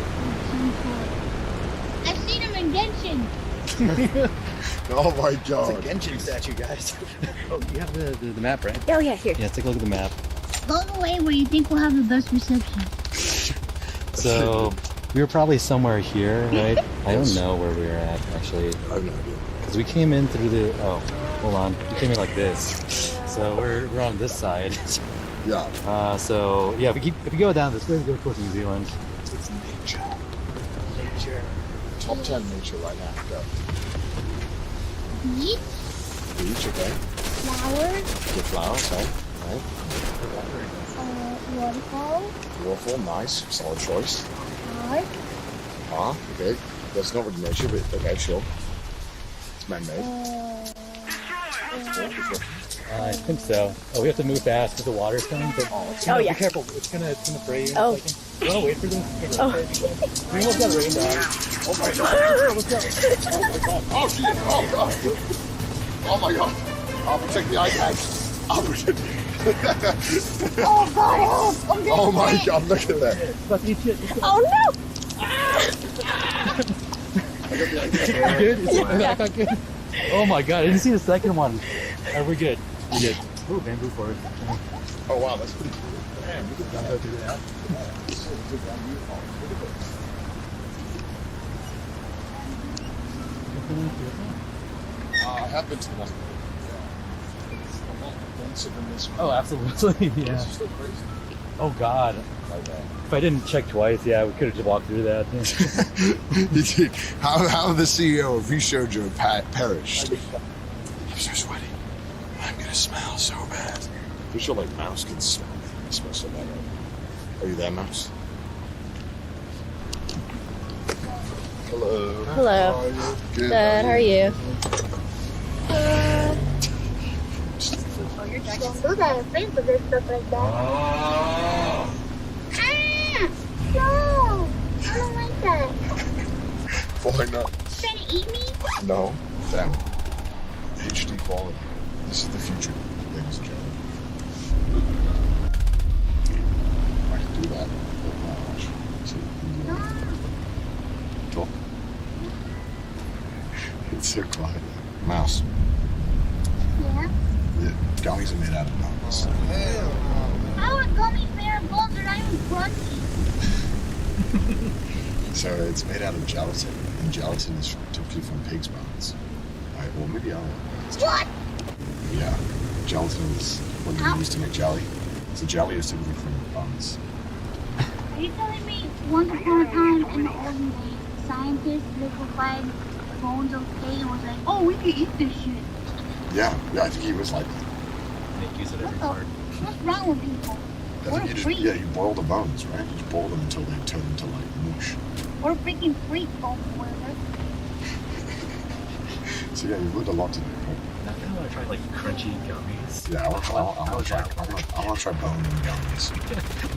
I've seen him in Genshin. Oh my god. It's a Genshin statue, guys. Oh, you have the map, right? Oh yeah, here. Yeah, take a look at the map. Go the way where you think we'll have the best reception. So we were probably somewhere here, right? I don't know where we were at actually. I have no idea. Because we came in through the hold on. We came in like this. So we're on this side. Yeah. So yeah, if we go down this way, we go towards New Zealand. It's nature. Nature. Top 10 nature right now. Go. Beach, Beach, okay. flowers, Good flowers, okay. Right. waterfall, Waterfall, nice. Solid choice. park. Ah, okay. That's not really nature, but okay, sure. It's man-made. I think so. Oh, we have to move fast because the water's coming. But Oh, yeah. Be careful. It's gonna spray you. Oh. In a second. You wanna wait for this? Oh. We almost got rained on. Oh my god. What's up? Oh my god. Oh shit. Oh god. Oh my god. I'll protect the iPad. I'll protect Oh god, help! I'm getting Oh my wet. god, look at that. Oh no! I got the You iPad. good? Is it back on good? Oh my god, I didn't see the second one. We're good. We're good. Ooh, bamboo forest. Oh wow, that's pretty cool. Damn, we could go through that. I have been to the one. It's a lot denser than this one. Oh, absolutely. Yeah. This is still crazy. Oh god. If I didn't check twice, yeah, we could have just walked through that. How the CEO of Vishojo perished. I'm so sweaty. I'm gonna smell so bad. Pretty sure like Mouse can smell. It smells so bad. Right? Are you there, Mouse? Hello. Hello. How are you? Good. How are you? Oh, you're Jackson. Those are afraid for this stuff like that. Ah! No! I don't like that. Why not? Trying to eat me? No. Damn. HD quality. This is the future, ladies and gentlemen. I can do that. Talk. It's so quiet. Mouse. Yeah? The gummies are made out of nuts. How are gummy bear balls? They're not even crunchy. So it's made out of gelatin, and gelatin is typically from pig's bones. Right, well, maybe other ones. What? Yeah, gelatin is what you use to make jelly. So jelly is typically from bones. Are you telling me once upon a time in the olden days, scientists liquefied bones of pig and was like, oh, we can eat this shit? Yeah, I think he was like, Make use of What every the? part. What's wrong with people? I think you boil the bones, right? You just boil them until they turn into like mush. We're freaking freak folk, we're So yeah, you've learned a lot today, right? Now I kind of want to try like crunchy gummies. Yeah, I want to try bone and gummies.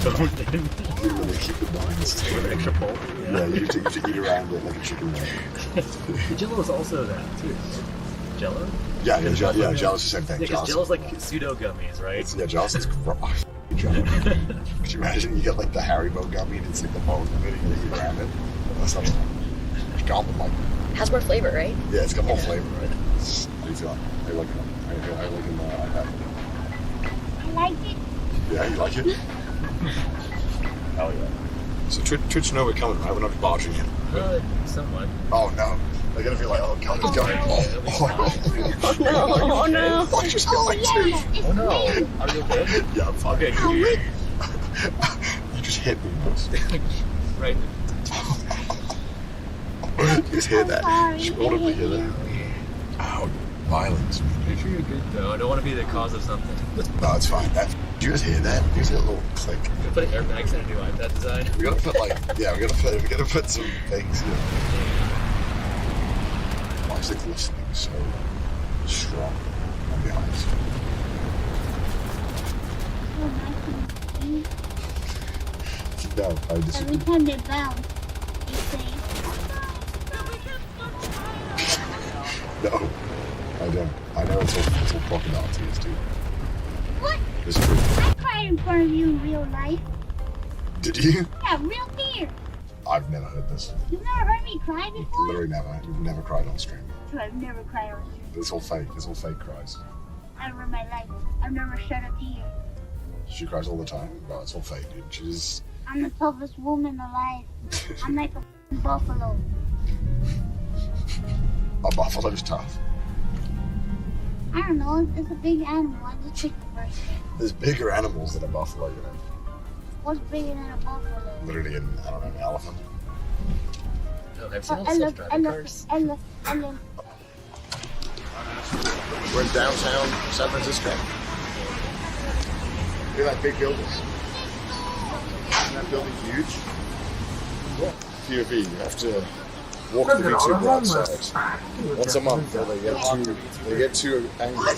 Literally keep the bones. Extra pulp. Yeah, you have to eat around it like a chicken leg. Jello is also that too. Jello? Yeah, gel is the same thing. Because gel's like pseudo gummies, right? Gel is gross. Could you imagine you get like the Haribo gummy and it's like the bone of it and you grab it? That's not it's got like. Has more flavor, right? Yeah, it's got more flavor, right? How do you feel? How you liking it? How you liking the iPad? I like it. Yeah, you like it? Hell yeah. So Twitch know we're coming, right? We're not barging in. Somewhat. Oh no. They're gonna be like, oh god, it's going. Oh no. I just got my tooth. Oh no. Are you okay? Yeah, I'm fine. Okay. You just hit me, boss. Right. You just hear that. You audibly hear that. Ow, violence. Make sure you're good though. I don't want to be the cause of something. No, it's fine. Did you just hear that? You just hear a little click. We put airbags in a new iPad design. We gotta put like, yeah, we gotta put some things in. Why is the glistening so strong? I'll be honest. No, I disagree. Every time they bounce, they say, No, I don't. I know it's all crocodile tears, dude. what? It's true. I cried in front of you in real life. Did you? Yeah, real tears. I've never heard this. You've never heard me cry before? Literally never. You've never cried on stream. So I've never cried on stream. It's all fake. It's all fake cries. Ever in my life. I've never shed a tear. She cries all the time. No, it's all fake, dude. She's. I'm the toughest woman alive. I'm like a f***ing buffalo. A buffalo's tough. I don't know, it's a big animal. I just picked the first thing. There's bigger animals than a buffalo, you know. What's bigger than a buffalo? Literally, I don't know, an elephant. No, I've seen all the self-driving cars. We're in downtown San Francisco. Look at that big building. Isn't that building huge? Yeah. POV, you have to walk the VTuber outside. Once a month, they get too angry.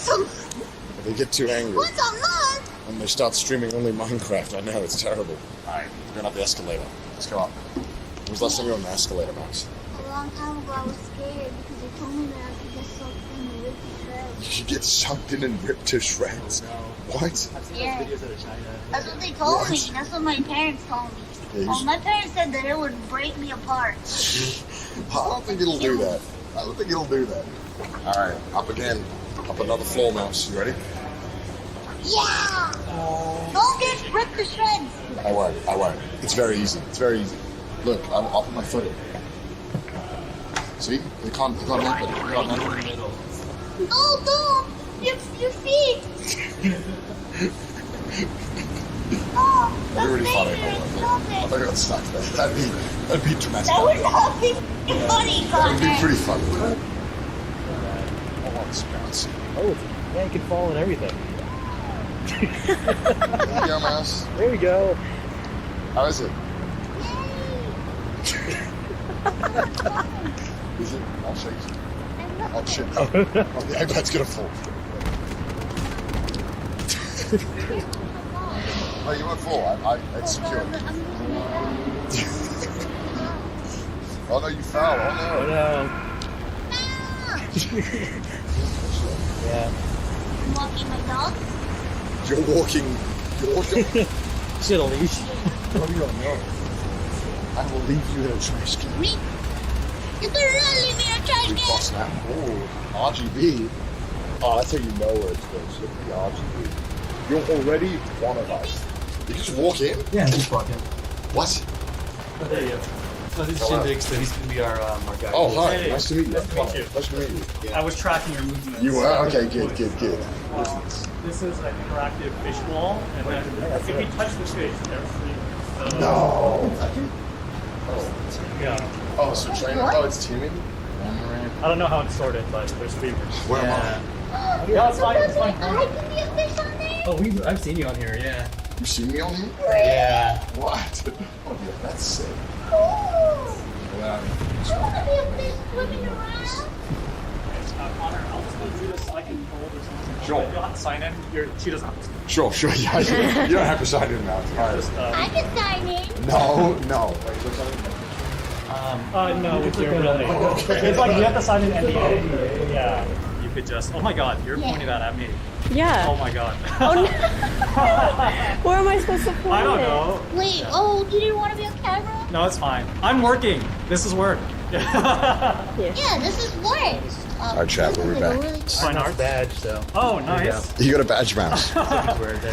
They get too angry. Once a month? And they start streaming only Minecraft. I know, it's terrible. Alright, we're going up the escalator. Let's go up. When was the last time you were on the escalator, Max? A long time ago, I was scared because they told me that I could get sucked in and ripped to shreds. You should get sucked in and ripped to shreds. What? Yeah. That's what they told me. That's what my parents told me. Yeah, Oh, my parents said that it would break me apart. I don't think it'll do that. I don't think it'll do that. Alright, up again. Up another floor, Mouse. You ready? Yeah! Don't get ripped to shreds. I won't. It's very easy. It's very easy. Look, I'll put my foot in. See? They can't help it. They can't help it. No, don't! You see? Oh, That'd be really funny. I thought I got stuck there. That'd be dramatic. That would not be funny, That'd be Connor. pretty funny. Oh, it's bouncy. Oh, yeah, you can fall in everything. There you go, Mouse. There we go. How is it? Is it? I'll show you. Oh shit. Oh, the iPad's gonna fall. Oh, you won't fall. It's secure. Oh no, you fell. Oh no. Oh no. Yeah. I'm walking my dog. You're walking. Shit, a leash. No, you don't know. I will leave you in a trash can. Me? You better not leave me in a trash can. Boss now. Oh, RGB. Oh, that's how you know where it's going. Look at the RGB. You're already one of us. You just walk in? Yeah, just walk in. What? Oh, there you go. Oh, this is Shindig, so he's going to be our guy. Oh, hi. Hey, nice to meet you. Nice to meet you. Nice to meet you. I was tracking your movements. You were? Okay, good. This is an interactive fish wall, and then if you touch the fish, they're free. No. Yeah. Oh, so trainer. Oh, it's teaming? I don't know how it's sorted, but there's three fish. Where am I? Yeah, it's fine. It's fine. I can be a fish on there? Oh, I've seen you on here, yeah. You seen me on here? Yeah. What? Oh, yeah, that's sick. Cool. I want to be a fish swimming around. Connor, I'll just go through this so I can hold or something. Sure. You'll have to sign in. She doesn't have to. Sure, yeah. You don't have to sign in now. All right. I can sign in. No. No, with your real name. Okay. It's like you have to sign an NDA. Yeah. You could just. Oh my God, you're pointing that at me. Yeah. Oh my God. Oh no. Where am I supposed to point I don't it? know. Wait, oh, you didn't want to be on camera? No, it's fine. I'm working. This is work. Yeah, this is work. Alright, chat, we'll be back. Fine art badge, so. Oh, nice. You got a badge mouse.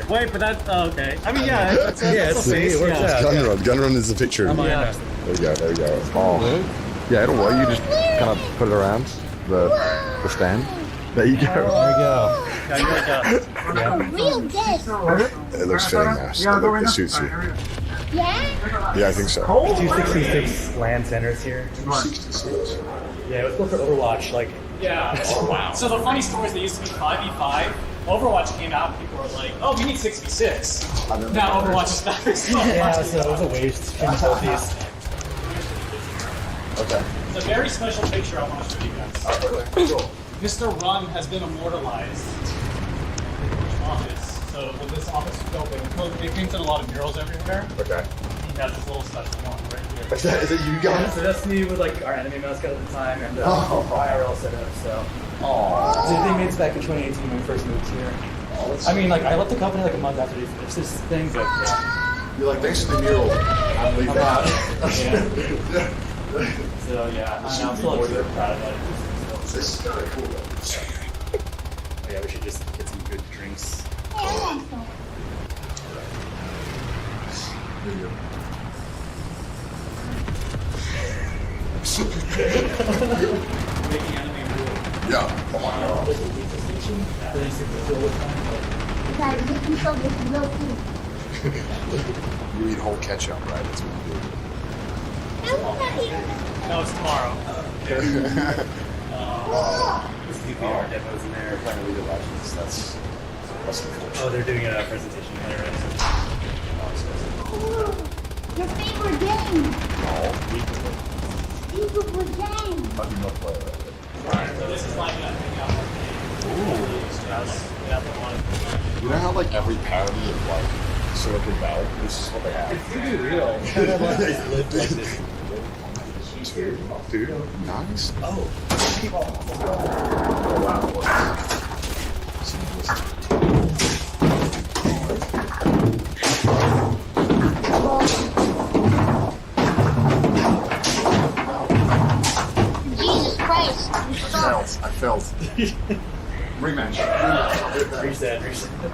Wait, but that. Okay. I mean, yeah. It's See, it works out. Gun run is the picture. Yeah. There we go. Oh. Yeah, it'll work. You just kind of put it around the stand. There you go. There you go. Real desk. It looks fitting now. So it suits you. Yeah? Yeah, I think so. 266 land centers here. 266. Yeah, let's go for Overwatch. Like, yeah. Oh, wow. So the funny story is they used to be 5v5. Overwatch came out and people were like, oh, we need 6v6. Now Overwatch is back. Yeah, so it was a waste. Okay. It's a very special picture I want to show you guys. Cool. Mr. Run has been immortalized in this office. So when this office was built, they painted a lot of murals everywhere. Okay. He has this little special one right here. Is it you guys? So that's me with like our enemy mascot at the time and IRL setup. So. Aww. They made this back in 2018 when we first moved here. I mean, like I left the company like a month after they finished this thing, but yeah. You're like, thanks for the mural. I'm leaving. Yeah. So yeah, I'm still like super proud of that. This is kind of cool. Oh, yeah, we should just get some good drinks. Making enemy rule. Yeah. Guys, you can show this real food. You eat whole ketchup, right? That's what you do. No, it's tomorrow. This is DPR demos in there. Playing League of Legends. That's cool. Oh, they're doing a presentation later. Your favorite game. Oh, League of Legends. how do you not play that? Alright, so this is like that thing. You know how like every parody of like Silicon Valley, this is what they have. It's gonna be real. Dude, nice. Oh. Jesus Christ. I felt. Rematch. Reset.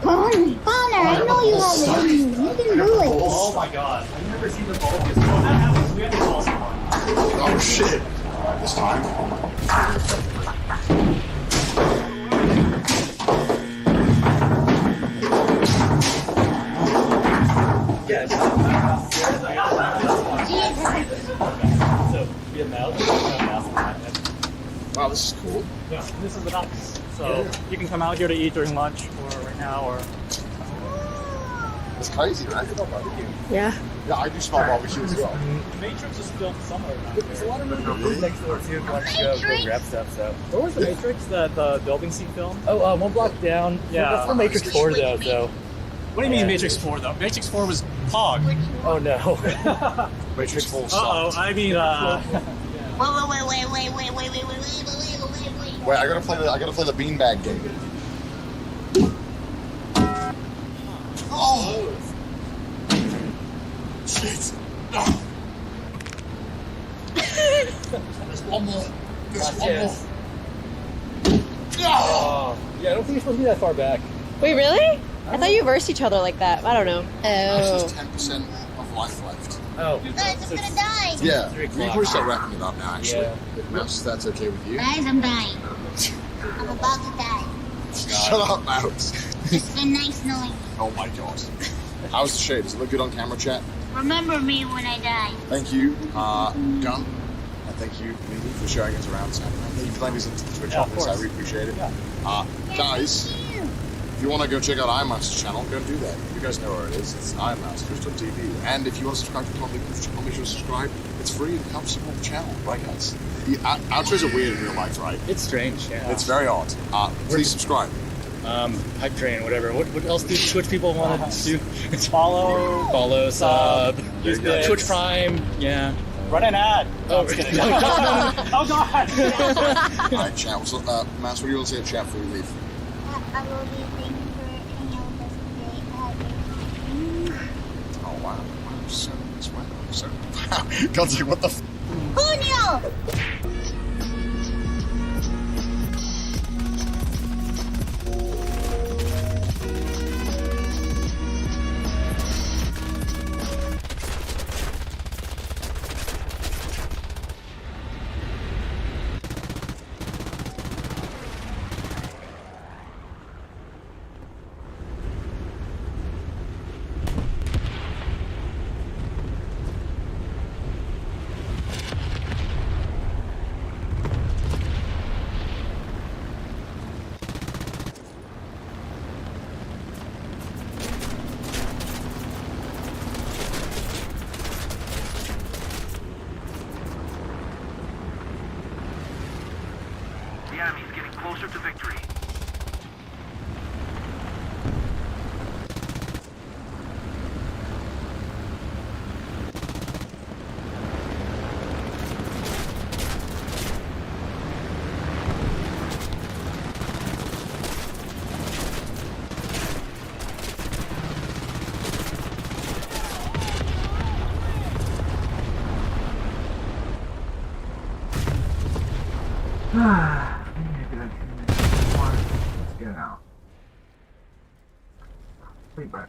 Connor, I know you have it in you. You can do it. Oh my God. I've never seen the ball this. When that happens, we have to call someone. Oh shit. Alright, this time. Yeah. So we have mouse. Wow, this is cool. Yeah, this is the office. So you can come out here to eat during lunch or right now or. It's crazy, right? Yeah. Yeah, I do smell barbecue as well. Matrix is built somewhere around here. There's a lot of really good food next door too if you want to go grab stuff. So where was the Matrix that the building scene film? Oh, one block down. Yeah, that's the Matrix 4 though. So. What do you mean Matrix 4 though? Matrix 4 was Pog. Oh no. Matrix 4 Uh-oh, sucked. I mean Wait, I gotta play the beanbag game. Oh! Shit! Oh. There's one more. There's one more. Oh. Yeah, I don't think you're supposed to be that far back. Wait, really? I thought you versed each other like that. I don't know. There's Oh. just 10% of life left. Oh. Guys, I'm gonna die. Yeah, we can probably start wrapping it up now, actually. Yeah. Mouse, that's okay with you? Guys, I'm dying. I'm about to die. Shut up, Mouse. It's been nice knowing you. Oh my god. How's the shade? Does it look good on camera, chat? Remember me when I die. Thank you, Gun. And thank you, Mimi, for showing us around Saturday. Thank you for letting us into the Twitch office. I really appreciate it. Guys, if you want to go check out iMouse's channel, go and do that. You guys know where it is. It's iMouse, Twitch.tv. And if you want to subscribe to the channel, make sure to subscribe. It's free and it helps support the channel, right, guys? The outros are weird in real life, right? It's strange, yeah. It's very odd. Please subscribe. Hype train, whatever. What else do Twitch people want to do? Follow, sub, use the Twitch Prime, yeah. Run an ad. Oh, I'm just kidding. Oh God. Alright, chat. What's up? Mass, what do you want to say to chat before we leave? I will be thank you for hanging out with us today. Oh, wow. I'm so sweating. I'm so. God's like, what the f? Junio! The enemy's getting closer to victory. Let's get out. Wait back.